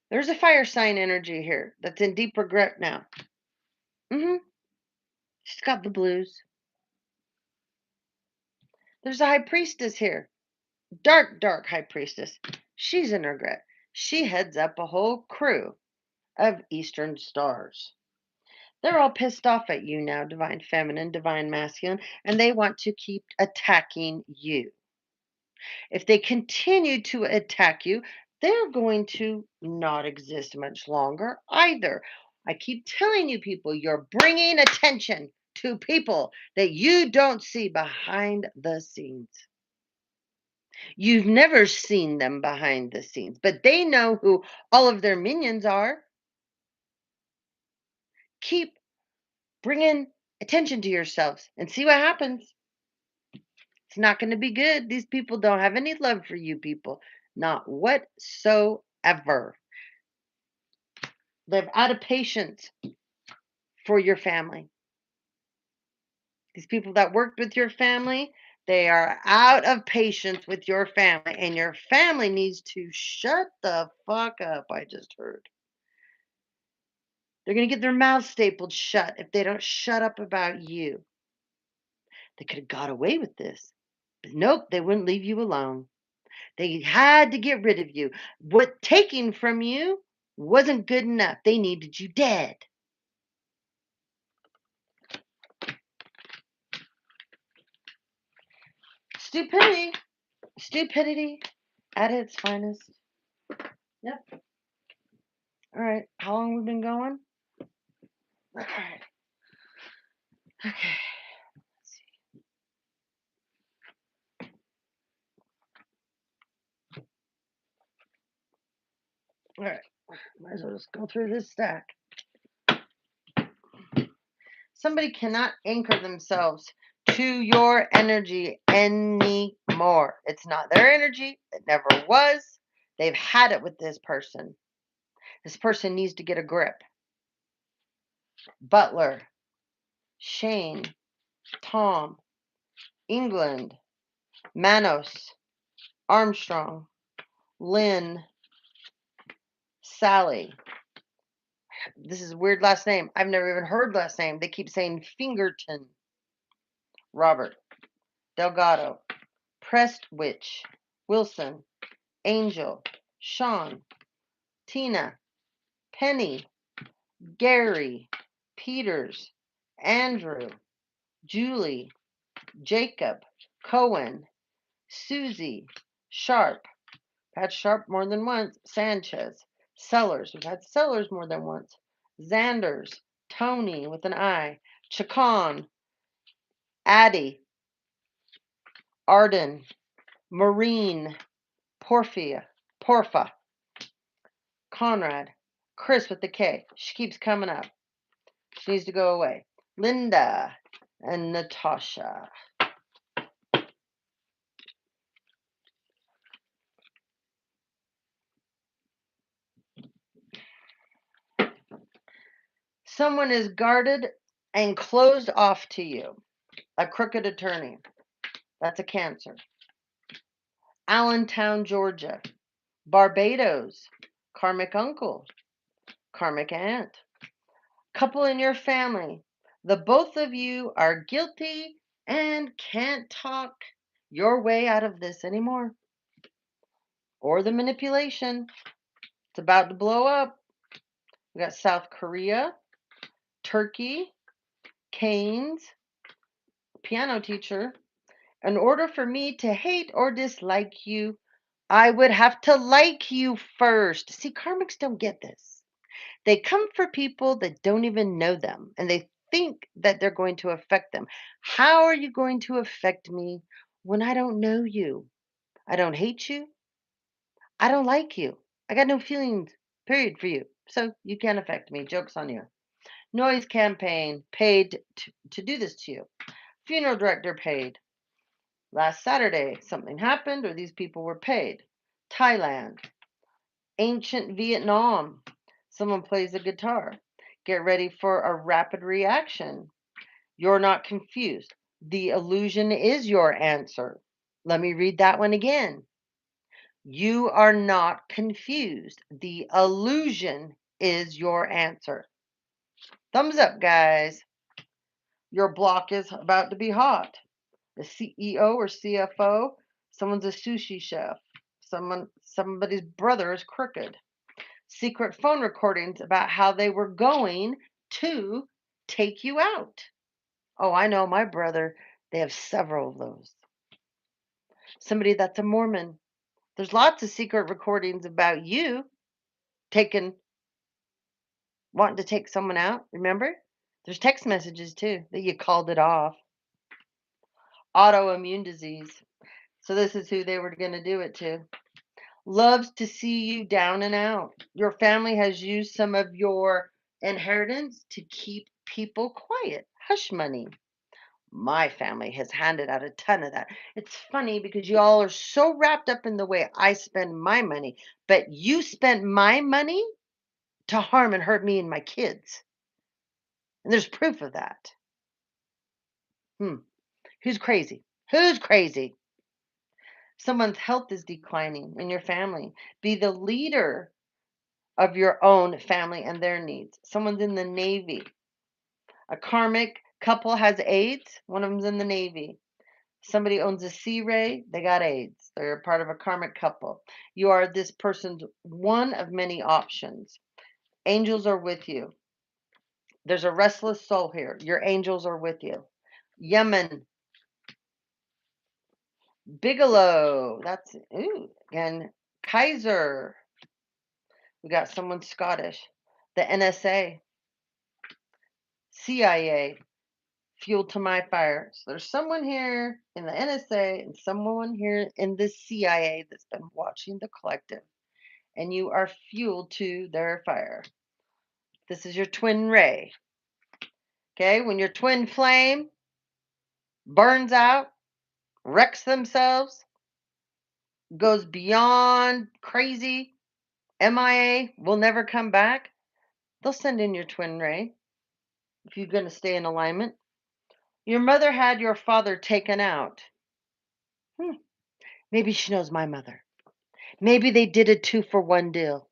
There's a fire sign energy here that's in deep regret now. She's got the blues. There's a high priestess here. Dark, dark high priestess. She's in regret. She heads up a whole crew of Eastern stars. They're all pissed off at you now, divine feminine, divine masculine, and they want to keep attacking you. If they continue to attack you, they're going to not exist much longer either. I keep telling you, people, you're bringing attention to people that you don't see behind the scenes. You've never seen them behind the scenes, but they know who all of their minions are. Keep bringing attention to yourselves and see what happens. It's not going to be good. These people don't have any love for you people, not whatsoever. They're out of patience for your family. These people that worked with your family, they are out of patience with your family, and your family needs to shut the fuck up. I just heard. They're going to get their mouths stapled shut if they don't shut up about you. They could have got away with this. But nope, they wouldn't leave you alone. They had to get rid of you. What taking from you wasn't good enough. They needed you dead. Stupidity. Stupidity at its finest. Yep. All right. How long have we been going? All right. Okay. Let's see. All right. Might as well just go through this stack. Somebody cannot anchor themselves to your energy anymore. It's not their energy. It never was. They've had it with this person. This person needs to get a grip. Butler, Shane, Tom, England, Manos, Armstrong, Lynn, Sally. This is a weird last name. I've never even heard last name. They keep saying Fingerton. Robert. Delgado. Prestwich. Wilson. Angel. Sean. Tina. Penny. Gary. Peters. Andrew. Julie. Jacob. Cohen. Susie. Sharp. Had Sharp more than once. Sanchez. Sellers. We've had Sellers more than once. Zanders. Tony with an I. Chacon. Addie. Arden. Maureen. Porfa. Conrad. Chris with the K. She keeps coming up. She needs to go away. Linda and Natasha. Someone is guarded and closed off to you. A crooked attorney. That's a Cancer. Allentown, Georgia. Barbados. Karmic uncle. Karmic aunt. Couple in your family. The both of you are guilty and can't talk your way out of this anymore. Or the manipulation. It's about to blow up. We got South Korea, Turkey, Canes, piano teacher. In order for me to hate or dislike you, I would have to like you first. See, karmics don't get this. They come for people that don't even know them and they think that they're going to affect them. How are you going to affect me when I don't know you? I don't hate you. I don't like you. I got no feelings, period, for you. So you can't affect me. Joke's on you. Noise campaign paid to do this to you. Funeral director paid. Last Saturday, something happened or these people were paid. Thailand. Ancient Vietnam. Someone plays a guitar. Get ready for a rapid reaction. You're not confused. The illusion is your answer. Let me read that one again. You are not confused. The illusion is your answer. Thumbs up, guys. Your block is about to be hot. The CEO or CFO, someone's a sushi chef. Somebody's brother is crooked. Secret phone recordings about how they were going to take you out. Oh, I know my brother, they have several of those. Somebody that's a Mormon. There's lots of secret recordings about you taking wanting to take someone out, remember? There's text messages too that you called it off. Autoimmune disease. So this is who they were going to do it to. Loves to see you down and out. Your family has used some of your inheritance to keep people quiet. Hush money. My family has handed out a ton of that. It's funny because you all are so wrapped up in the way I spend my money, but you spent my money to harm and hurt me and my kids. And there's proof of that. Who's crazy? Who's crazy? Someone's health is declining in your family. Be the leader of your own family and their needs. Someone's in the Navy. A karmic couple has AIDS. One of them's in the Navy. Somebody owns a Sea Ray. They got AIDS. They're part of a karmic couple. You are this person's one of many options. Angels are with you. There's a restless soul here. Your angels are with you. Yemen. Bigelow. That's, ooh. And Kaiser. We got someone Scottish. The NSA. CIA. Fuel to my fire. So there's someone here in the NSA and someone here in the CIA that's been watching the collective, and you are fuel to their fire. This is your twin ray. Okay, when your twin flame burns out, wrecks themselves, goes beyond crazy, MIA, will never come back, they'll send in your twin ray if you're going to stay in alignment. Your mother had your father taken out. Maybe she knows my mother. Maybe they did a 2-for-1 deal.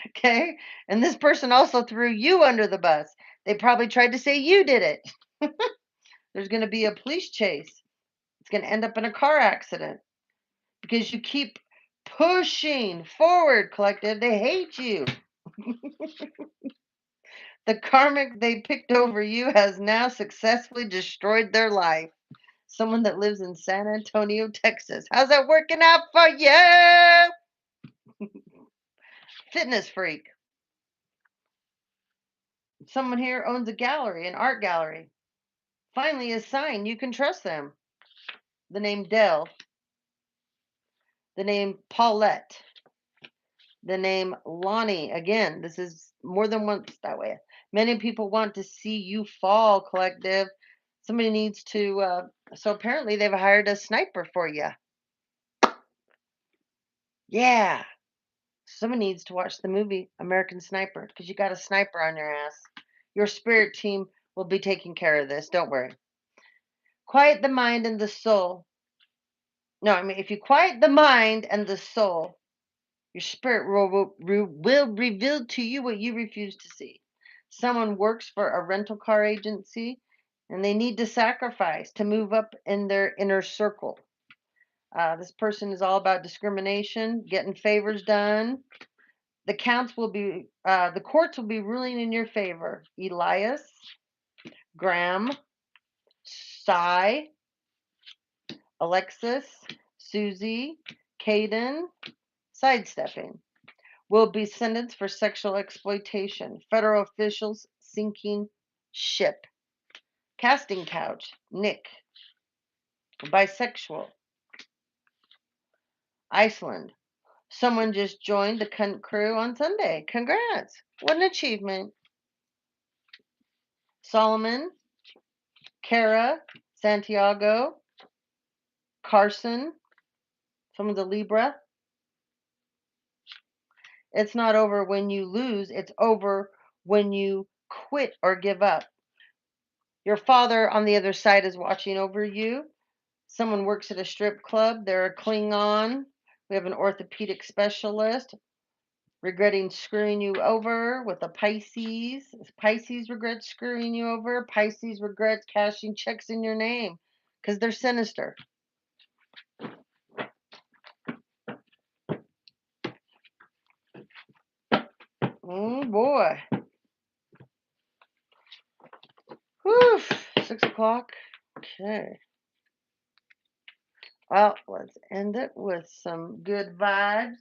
Okay? And this person also threw you under the bus. They probably tried to say you did it. There's going to be a police chase. It's going to end up in a car accident because you keep pushing forward, collective. They hate you. The karmic they picked over you has now successfully destroyed their life. Someone that lives in San Antonio, Texas. How's that working out for you? Fitness freak. Someone here owns a gallery, an art gallery. Finally, a sign you can trust them. The name Dell, the name Paulette, the name Lonnie. Again, this is more than once that way. Many people want to see you fall, collective. Somebody needs to, so apparently they've hired a sniper for you. Yeah. Someone needs to watch the movie American Sniper because you got a sniper on your ass. Your spirit team will be taking care of this. Don't worry. Quiet the mind and the soul. No, I mean, if you quiet the mind and the soul, your spirit will reveal to you what you refuse to see. Someone works for a rental car agency and they need to sacrifice to move up in their inner circle. This person is all about discrimination, getting favors done. The courts will be ruling in your favor. Elias, Graham, Cy, Alexis, Susie, Caden, sidestepping will be sentenced for sexual exploitation. Federal officials sinking ship. Casting couch, Nick, bisexual. Iceland. Someone just joined the cunt crew on Sunday. Congrats. What an achievement. Solomon, Kara, Santiago, Carson, someone's a Libra. It's not over when you lose, it's over when you quit or give up. Your father on the other side is watching over you. Someone works at a strip club, they're a Klingon. We have an orthopedic specialist regretting screwing you over with a Pisces. Pisces regrets screwing you over. Pisces regrets cashing checks in your name because they're sinister. Oh boy. Whew. 6 o'clock. Okay. Well, let's end it with some good vibes.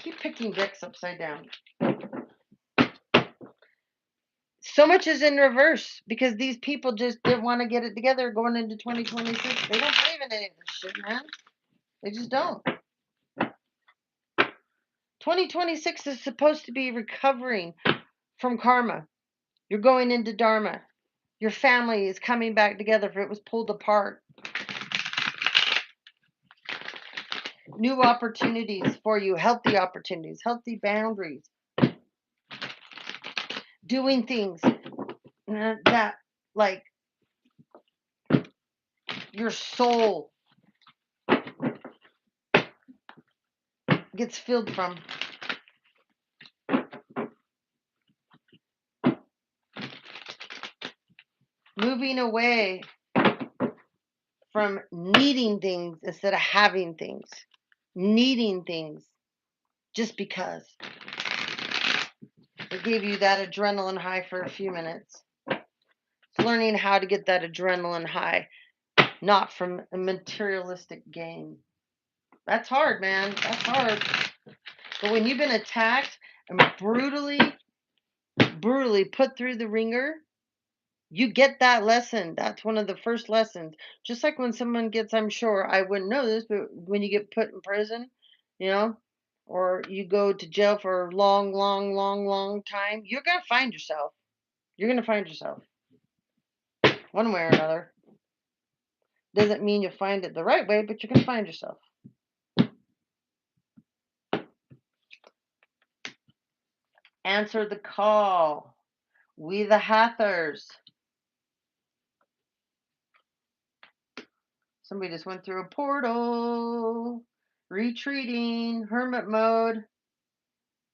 Keep picking bricks upside down. So much is in reverse because these people just didn't want to get it together going into 2026. They don't believe in any of this shit, man. They just don't. 2026 is supposed to be recovering from karma. You're going into dharma. Your family is coming back together if it was pulled apart. New opportunities for you, healthy opportunities, healthy boundaries. Doing things that, like, your soul gets filled from. Moving away from needing things instead of having things. Needing things just because. It gave you that adrenaline high for a few minutes. It's learning how to get that adrenaline high, not from a materialistic gain. That's hard, man. That's hard. But when you've been attacked and brutally put through the ringer, you get that lesson. That's one of the first lessons. Just like when someone gets, I'm sure I wouldn't know this, but when you get put in prison, you know, or you go to jail for a long, long, long, long time, you're going to find yourself. You're going to find yourself one way or another. Doesn't mean you'll find it the right way, but you're going to find yourself. Answer the call. We the Hathors. Somebody just went through a portal. Retreating. Hermit mode.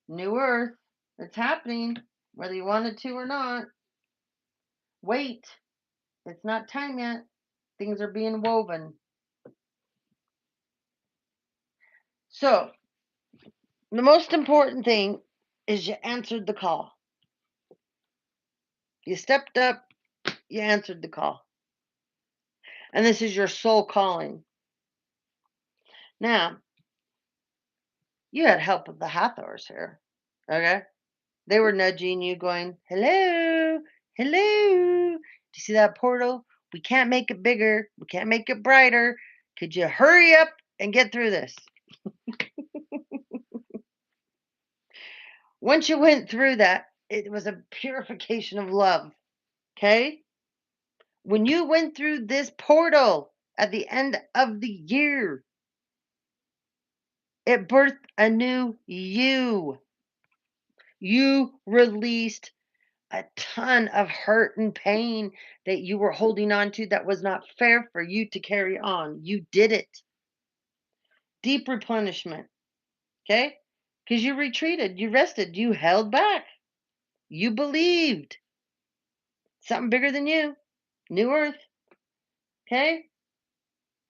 New Earth. It's happening. Whether you wanted to or not. Wait. It's not time yet. Things are being woven. So, the most important thing is you answered the call. You stepped up, you answered the call. And this is your soul calling. Now, you had help of the Hathors here. Okay? They were nudging you, going, hello, hello. Do you see that portal? We can't make it bigger. We can't make it brighter. Could you hurry up and get through this? Once you went through that, it was a purification of love. Okay? When you went through this portal at the end of the year, it birthed a new you. You released a ton of hurt and pain that you were holding on to that was not fair for you to carry on. You did it. Deep replenishment. Okay? Because you retreated, you rested, you held back, you believed something bigger than you. New Earth. Okay?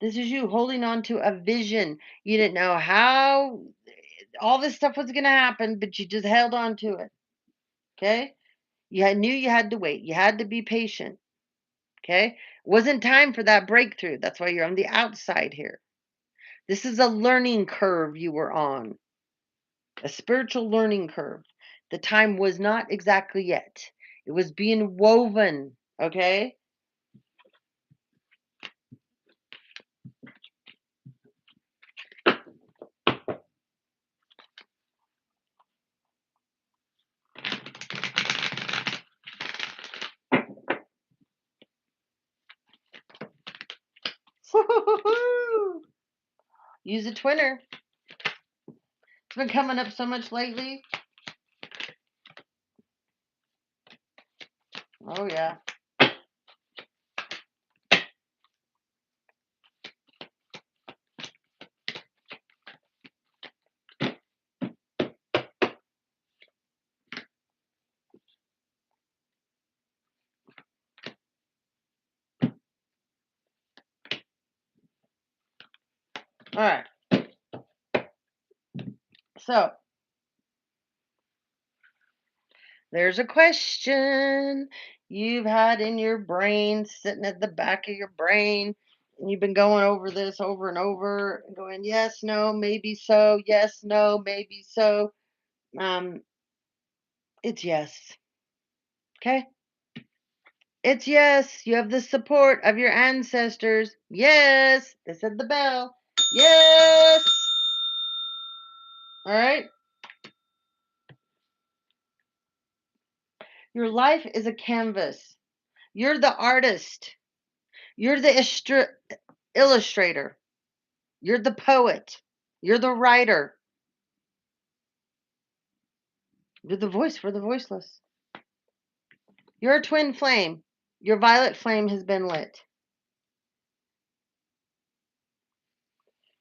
This is you holding on to a vision. You didn't know how all this stuff was going to happen, but you just held on to it. Okay? Knew you had to wait. You had to be patient. Okay? Wasn't time for that breakthrough. That's why you're on the outside here. This is a learning curve you were on, a spiritual learning curve. The time was not exactly yet. It was being woven. Okay? Use a twinner. It's been coming up so much lately. Oh, yeah. All right. So, there's a question you've had in your brain, sitting at the back of your brain. And you've been going over this over and over, and going, yes, no, maybe so. Yes, no, maybe so. Um, it's yes. Okay? It's yes. You have the support of your ancestors. Yes. They said the bell. Yes. All right? Your life is a canvas. You're the artist. You're the illustrator. You're the poet. You're the writer. You're the voice for the voiceless. You're a twin flame. Your violet flame has been lit.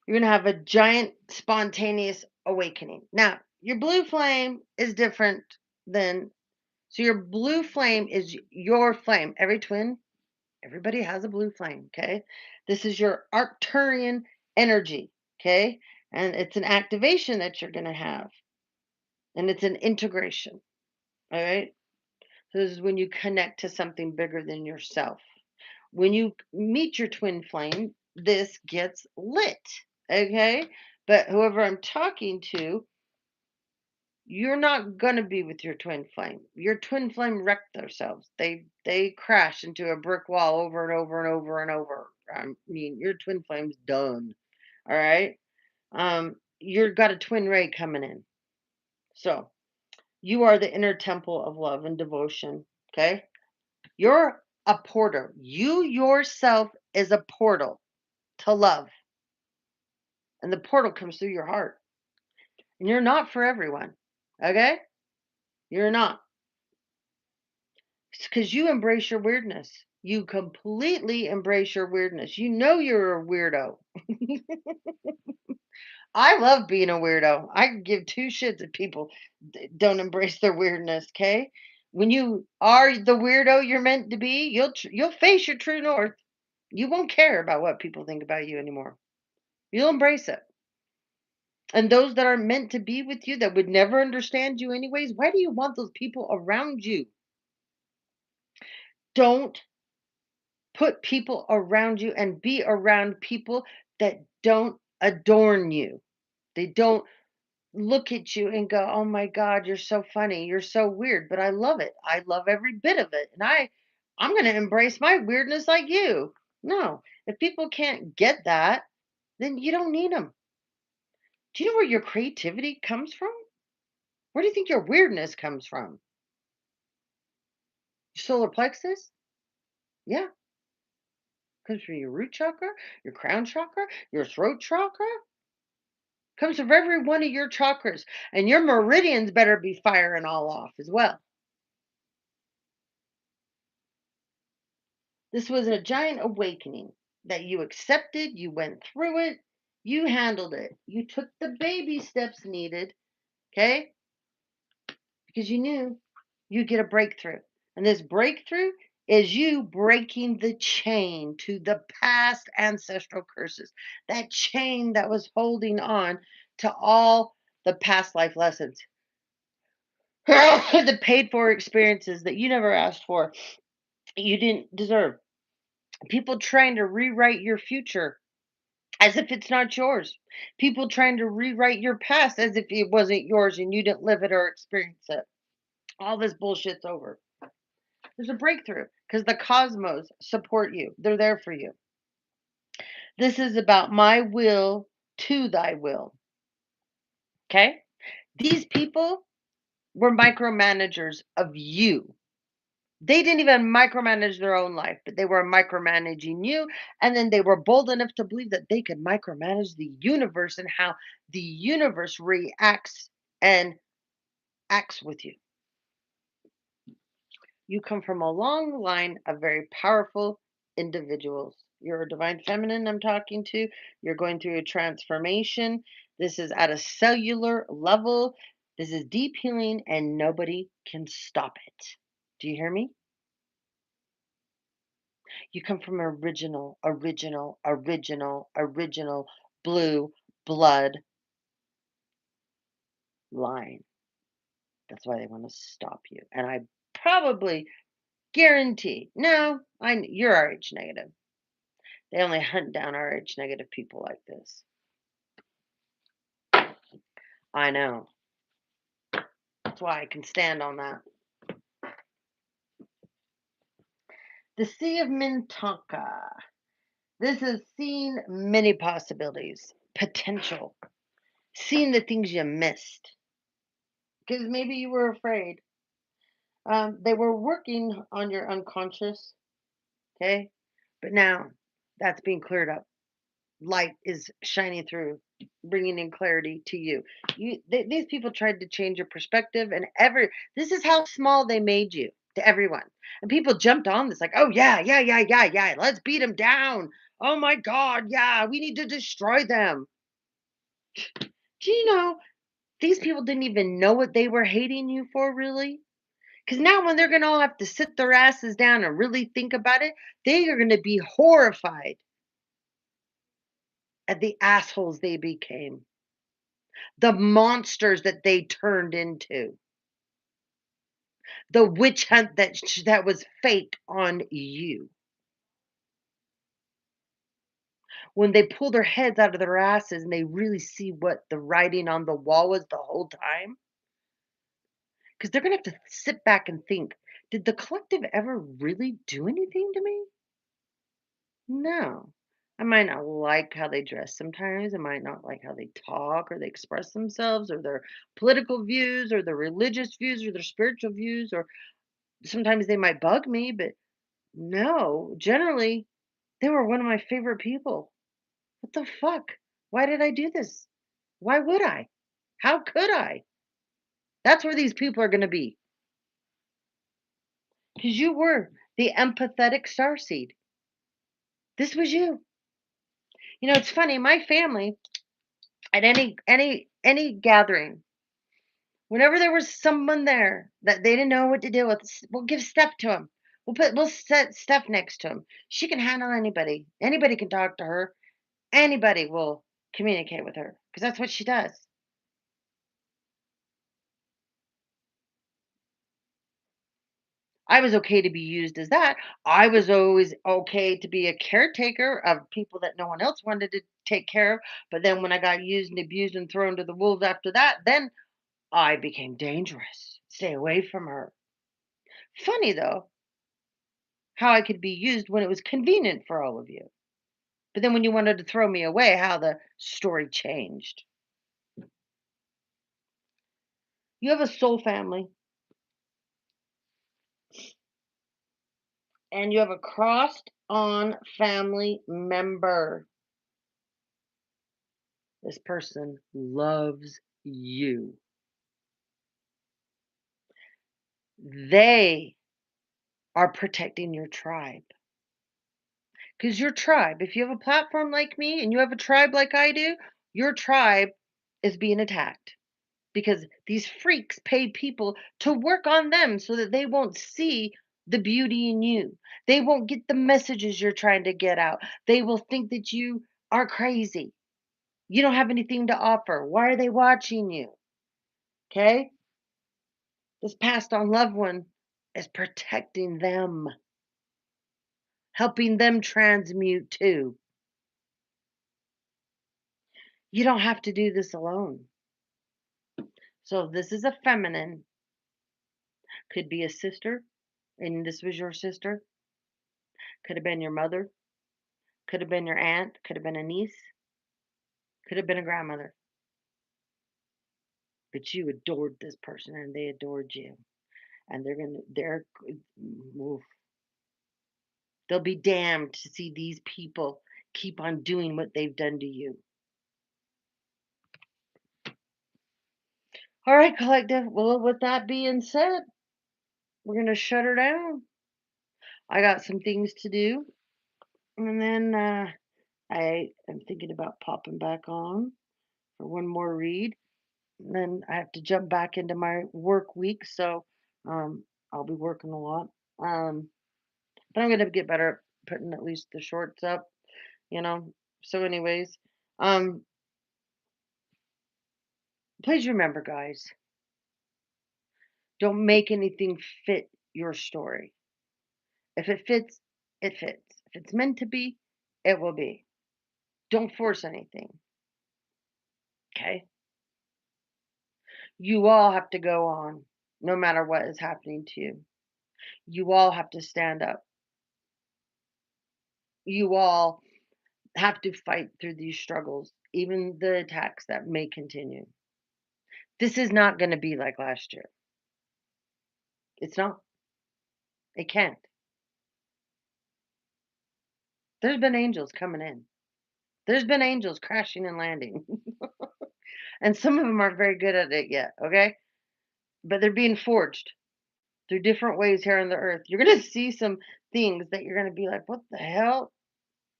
You're going to have a giant spontaneous awakening. Now, your blue flame is different than, so your blue flame is your flame. Every twin, everybody has a blue flame, okay? This is your Arcturian energy, okay? And it's an activation that you're going to have. And it's an integration, all right? So this is when you connect to something bigger than yourself. When you meet your twin flame, this gets lit, okay? But whoever I'm talking to, you're not gonna be with your twin flame. Your twin flame wrecked themselves. They crash into a brick wall over and over and over and over. I mean, your twin flame's done. All right. You've got a twin ray coming in. So you are the inner temple of love and devotion. Okay. You're a porter. You yourself is a portal to love. And the portal comes through your heart. And you're not for everyone. Okay? You're not. because you embrace your weirdness. You completely embrace your weirdness. You know you're a weirdo. I love being a weirdo. I can give two shits if people don't embrace their weirdness. Okay, when you are the weirdo you're meant to be, you'll face your true north. You won't care about what people think about you anymore. You'll embrace it. And those that are meant to be with you that would never understand you anyways, why do you want those people around you? Don't put people around you and be around people that don't adorn you. They don't look at you and go, "Oh my god, you're so funny. You're so weird." But I love it. I love every bit of it. And I'm going to embrace my weirdness like you. No. If people can't get that, then you don't need them. Do you know where your creativity comes from? Where do you think your weirdness comes from? Your solar plexus? Yeah, comes from your root chakra, your crown chakra, your throat chakra. Comes from every one of your chakras, and your meridians better be firing all off as well. This was a giant awakening that you accepted, you went through it, you handled it. You took the baby steps needed, okay? Because you knew you'd get a breakthrough. And this breakthrough is you breaking the chain to the past ancestral curses, that chain that was holding on to all the past life lessons, the paid for experiences that you never asked for, you didn't deserve. People trying to rewrite your future as if it's not yours. People trying to rewrite your past as if it wasn't yours and you didn't live it or experience it. All this bullshit's over. There's a breakthrough because the cosmos support you. They're there for you. This is about my will to thy will. Okay? These people were micromanagers of you. They didn't even micromanage their own life, but they were micromanaging you. And then they were bold enough to believe that they could micromanage the universe and how the universe reacts and acts with you. You come from a long line of very powerful individuals. You're a divine feminine, I'm talking to. You're going through a transformation. This is at a cellular level. This is deep healing, and nobody can stop it. Do you hear me? You come from original blue blood line. That's why they want to stop you. And I probably guarantee, no, you're RH negative. They only hunt down RH negative people like this. I know. That's why I can stand on that. The Sea of Mintanka. This is seeing many possibilities, potential, seeing the things you missed. Because maybe you were afraid. They were working on your unconscious, okay? But now that's being cleared up. Light is shining through, bringing in clarity to you. These people tried to change your perspective, and this is how small they made you to everyone. And people jumped on this like, oh yeah, yeah, yeah, yeah, yeah. Let's beat them down. Oh my God, yeah, we need to destroy them. Do you know these people didn't even know what they were hating you for, really? Because now, when they're going to all have to sit their asses down and really think about it, they are going to be horrified at the assholes they became, the monsters that they turned into, the witch hunt that was fake on you. When they pull their heads out of their asses and they really see what the writing on the wall was the whole time, because they're going to have to sit back and think, did the collective ever really do anything to me? No. I might not like how they dress sometimes. I might not like how they talk or they express themselves or their political views or their religious views or their spiritual views, or sometimes they might bug me, but no, generally, they were one of my favorite people. What the fuck? Why did I do this? Why would I? How could I? That's where these people are going to be. because you were the empathetic starseed. This was you. You know, it's funny, my family at any gathering, whenever there was someone there that they didn't know what to do with, we'll give Steph to him. We'll set Steph next to him. She can handle anybody. Anybody can talk to her. Anybody will communicate with her because that's what she does. I was okay to be used as that. I was always okay to be a caretaker of people that no one else wanted to take care of. But then when I got used and abused and thrown to the wolves after that, then I became dangerous. Stay away from her. Funny though, how I could be used when it was convenient for all of you. But then when you wanted to throw me away, how the story changed. You have a soul family and you have a crossed on family member. This person loves you. They are protecting your tribe. Because your tribe, if you have a platform like me and you have a tribe like I do, your tribe is being attacked because these freaks pay people to work on them so that they won't see the beauty in you. They won't get the messages you're trying to get out. They will think that you are crazy. You don't have anything to offer. Why are they watching you? Okay? This passed on loved one is protecting them, helping them transmute too. You don't have to do this alone. So if this is a feminine, could be a sister, and this was your sister, could have been your mother, could have been your aunt, could have been a niece, could have been a grandmother. But you adored this person and they adored you. And oof, they'll be damned to see these people keep on doing what they've done to you. All right, collective. Well, with that being said, we're going to shut her down. I got some things to do. And then I am thinking about popping back on for one more read. And then I have to jump back into my work week. So I'll be working a lot. But I'm going to get better at putting at least the shorts up, you know. So, anyways, um, please remember, guys, don't make anything fit your story. If it fits, it fits. If it's meant to be, it will be. Don't force anything. Okay. You all have to go on no matter what is happening to you. You all have to stand up. You all have to fight through these struggles, even the attacks that may continue. This is not going to be like last year. It's not. It can't. There's been angels coming in. There's been angels crashing and landing. And some of them aren't very good at it yet, okay? But they're being forged through different ways here on the earth. You're going to see some things that you're going to be like, what the hell?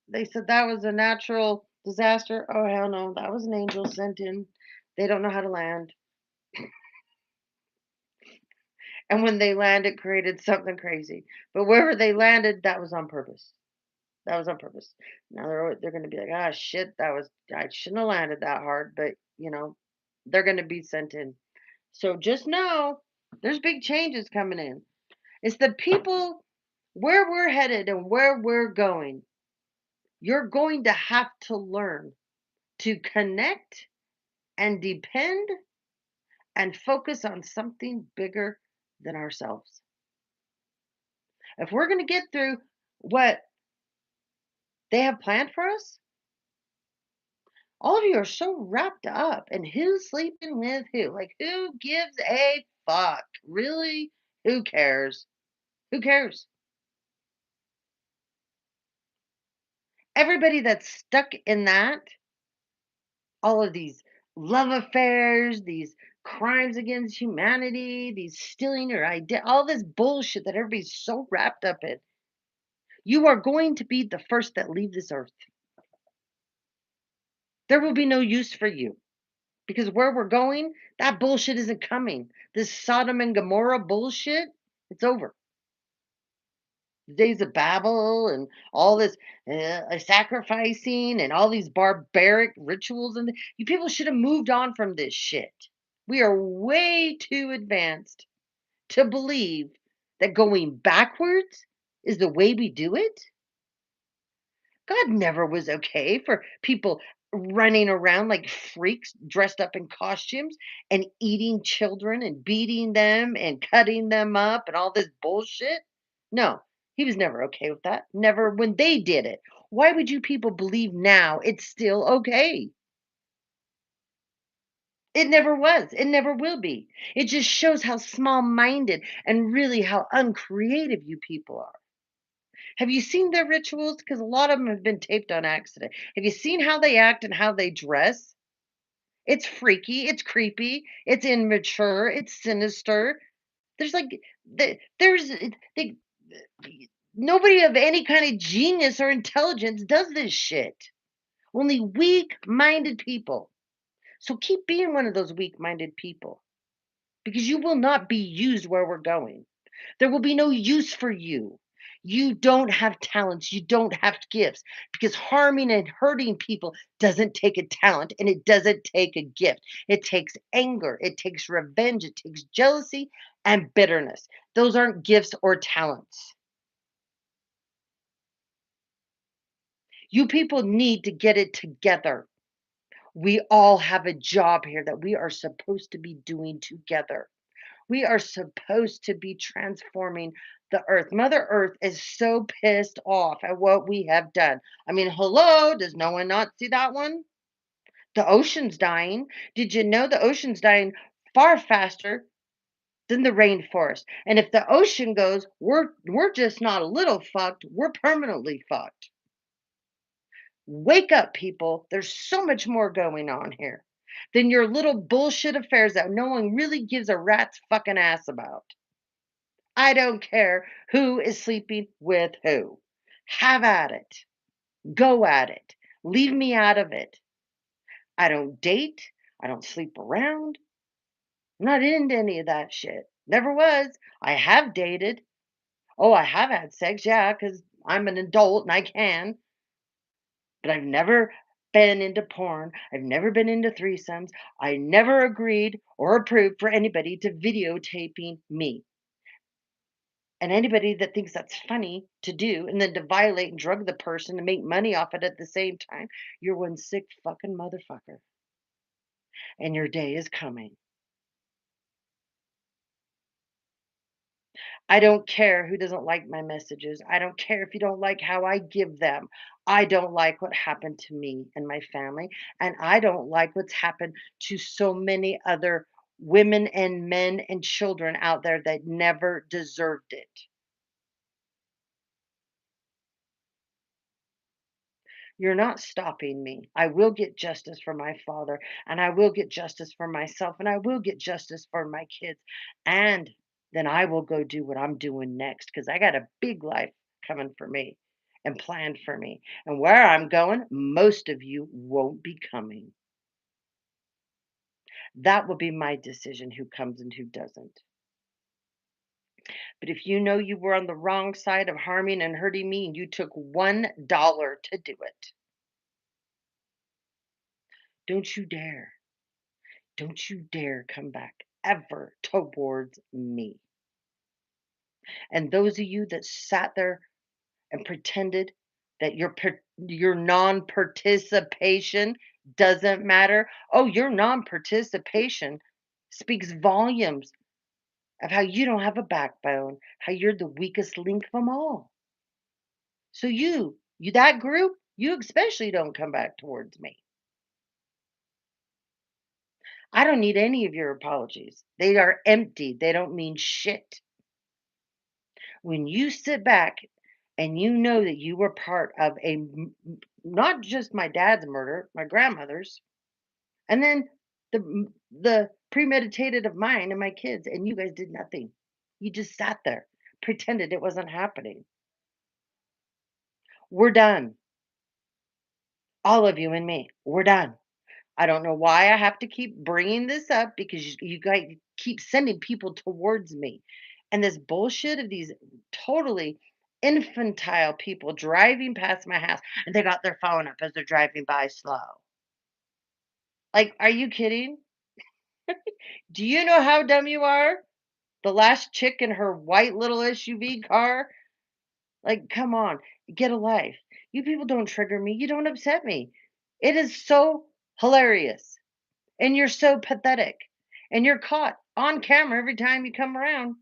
They said that was a natural disaster. Oh, hell no. That was an angel sent in. They don't know how to land. And when they landed, it created something crazy. But wherever they landed, that was on purpose. That was on purpose. Now they're going to be like, ah, shit, I shouldn't have landed that hard. But, they're going to be sent in. So just know there's big changes coming in. It's the people where we're headed and where we're going. You're going to have to learn to connect and depend and focus on something bigger than ourselves. If we're going to get through what they have planned for us, all of you are so wrapped up in who's sleeping with who. Like, who gives a fuck? Really? Who cares? Who cares? Everybody that's stuck in that, all of these love affairs, these crimes against humanity, these stealing your idea, all this bullshit that everybody's so wrapped up in. You are going to be the first that leave this earth. There will be no use for you because where we're going, that bullshit isn't coming. This Sodom and Gomorrah bullshit, it's over. The days of Babel and all this sacrificing and all these barbaric rituals and you people should have moved on from this shit. We are way too advanced to believe that going backwards is the way we do it. God never was okay for people running around like freaks dressed up in costumes and eating children and beating them and cutting them up and all this bullshit. No, he was never okay with that. Never when they did it. Why would you people believe now it's still okay? It never was. It never will be. It just shows how small minded and really how uncreative you people are. Have you seen their rituals? Because a lot of them have been taped on accident. Have you seen how they act and how they dress? It's freaky, it's creepy, it's immature, it's sinister. There's like there's they, nobody of any kind of genius or intelligence does this shit. Only weak-minded people. So keep being one of those weak-minded people because you will not be used where we're going. There will be no use for you. You don't have talents. You don't have gifts because harming and hurting people doesn't take a talent and it doesn't take a gift. It takes anger, it takes revenge, it takes jealousy and bitterness. Those aren't gifts or talents. You people need to get it together. We all have a job here that we are supposed to be doing together. We are supposed to be transforming the earth. Mother Earth is so pissed off at what we have done. I mean, hello, does no one not see that one? The ocean's dying. Did you know the ocean's dying far faster than the rainforest? And if the ocean goes, we're just not a little fucked, we're permanently fucked. Wake up, people. There's so much more going on here than your little bullshit affairs that no one really gives a rat's fucking ass about. I don't care who is sleeping with who. Have at it. Go at it. Leave me out of it. I don't date. I don't sleep around. I'm not into any of that shit. Never was. I have dated. Oh, I have had sex, yeah, because I'm an adult and I can. But I've never been into porn. I've never been into threesomes. I never agreed or approved for anybody to videotaping me. And anybody that thinks that's funny to do and then to violate and drug the person and make money off it at the same time, you're one sick fucking motherfucker. And your day is coming. I don't care who doesn't like my messages. I don't care if you don't like how I give them. I don't like what happened to me and my family. And I don't like what's happened to so many other women and men and children out there that never deserved it. You're not stopping me. I will get justice for my father, and I will get justice for myself, and I will get justice for my kids. And then I will go do what I'm doing next because I got a big life coming for me and planned for me. And where I'm going, most of you won't be coming. That will be my decision who comes and who doesn't. But if you know you were on the wrong side of harming and hurting me and you took $1 to do it, don't you dare. Don't you dare come back ever towards me. And those of you that sat there and pretended that your non-participation doesn't matter. Oh, your non-participation speaks volumes of how you don't have a backbone, how you're the weakest link of them all. So you that group, you especially don't come back towards me. I don't need any of your apologies. They are empty. They don't mean shit. When you sit back and you know that you were part of not just my dad's murder, my grandmother's, and then The premeditated of mine and my kids, and you guys did nothing. You just sat there, pretended it wasn't happening. We're done. All of you and me. We're done. I don't know why I have to keep bringing this up because you guys keep sending people towards me. And this bullshit of these totally infantile people driving past my house and they got their phone up as they're driving by slow. Like, are you kidding? Do you know how dumb you are? The last chick in her white little SUV car? Like, come on, get a life. You people don't trigger me. You don't upset me. It is so hilarious. And you're so pathetic. And you're caught on camera every time you come around.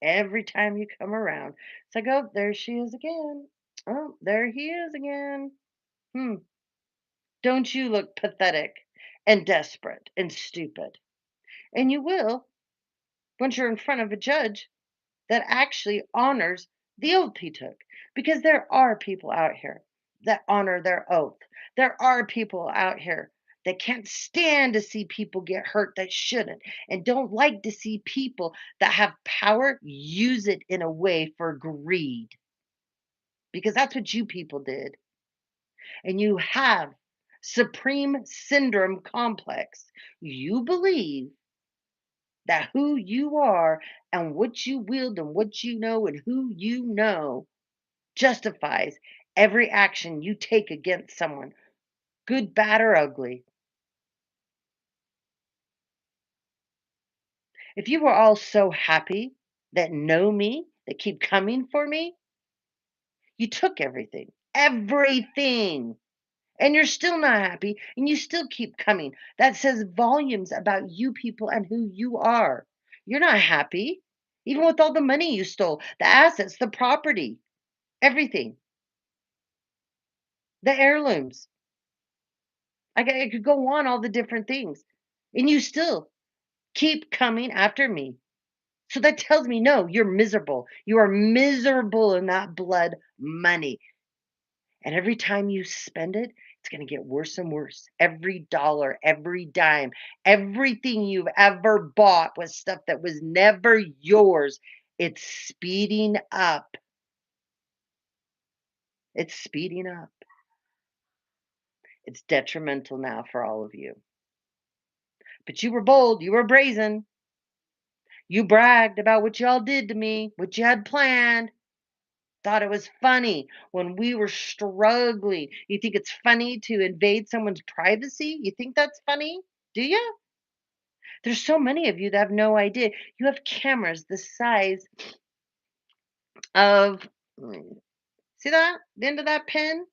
Every time you come around. It's like, oh, there she is again. Oh, there he is again. Hmm. Don't you look pathetic and desperate and stupid? And you will once you're in front of a judge that actually honors the oath he took. Because there are people out here that honor their oath. There are people out here that can't stand to see people get hurt that shouldn't, and don't like to see people that have power use it in a way for greed. Because that's what you people did. And you have supreme syndrome complex. You believe that who you are and what you wield and what you know and who you know justifies every action you take against someone, good, bad, or ugly. If you were all so happy that know me, that keep coming for me, you took everything, everything, and you're still not happy and you still keep coming. That says volumes about you people and who you are. You're not happy, even with all the money you stole, the assets, the property, everything. The heirlooms. I could go on all the different things. And you still keep coming after me. So that tells me, no, you're miserable. You are miserable in that blood money. And every time you spend it, it's going to get worse and worse. Every dollar, every dime, everything you've ever bought was stuff that was never yours. It's speeding up. It's speeding up. It's detrimental now for all of you. But you were bold, you were brazen. You bragged about what y'all did to me, what you had planned. Thought it was funny when we were struggling. You think it's funny to invade someone's privacy? You think that's funny? Do you? There's so many of you that have no idea. You have cameras the size of, see that? The end of that pen?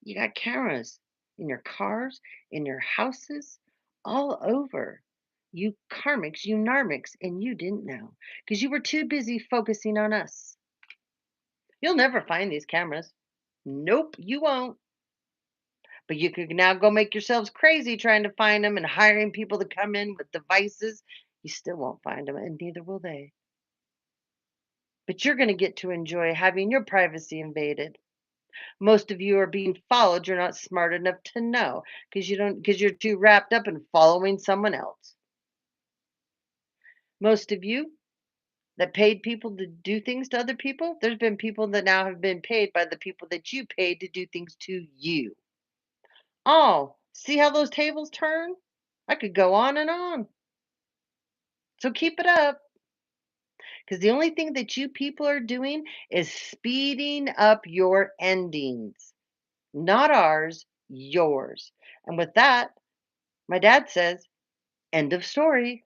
You got cameras in your cars, in your houses, all over. You karmics, you narmics, and you didn't know because you were too busy focusing on us. You'll never find these cameras. Nope, you won't. But you could now go make yourselves crazy trying to find them and hiring people to come in with devices. You still won't find them, and neither will they. But you're going to get to enjoy having your privacy invaded. Most of you are being followed. You're not smart enough to know because you're too wrapped up in following someone else. Most of you that paid people to do things to other people, there's been people that now have been paid by the people that you paid to do things to you. Oh, see how those tables turn? I could go on and on. So keep it up because the only thing that you people are doing is speeding up your endings, not ours, yours. And with that, my dad says, end of story.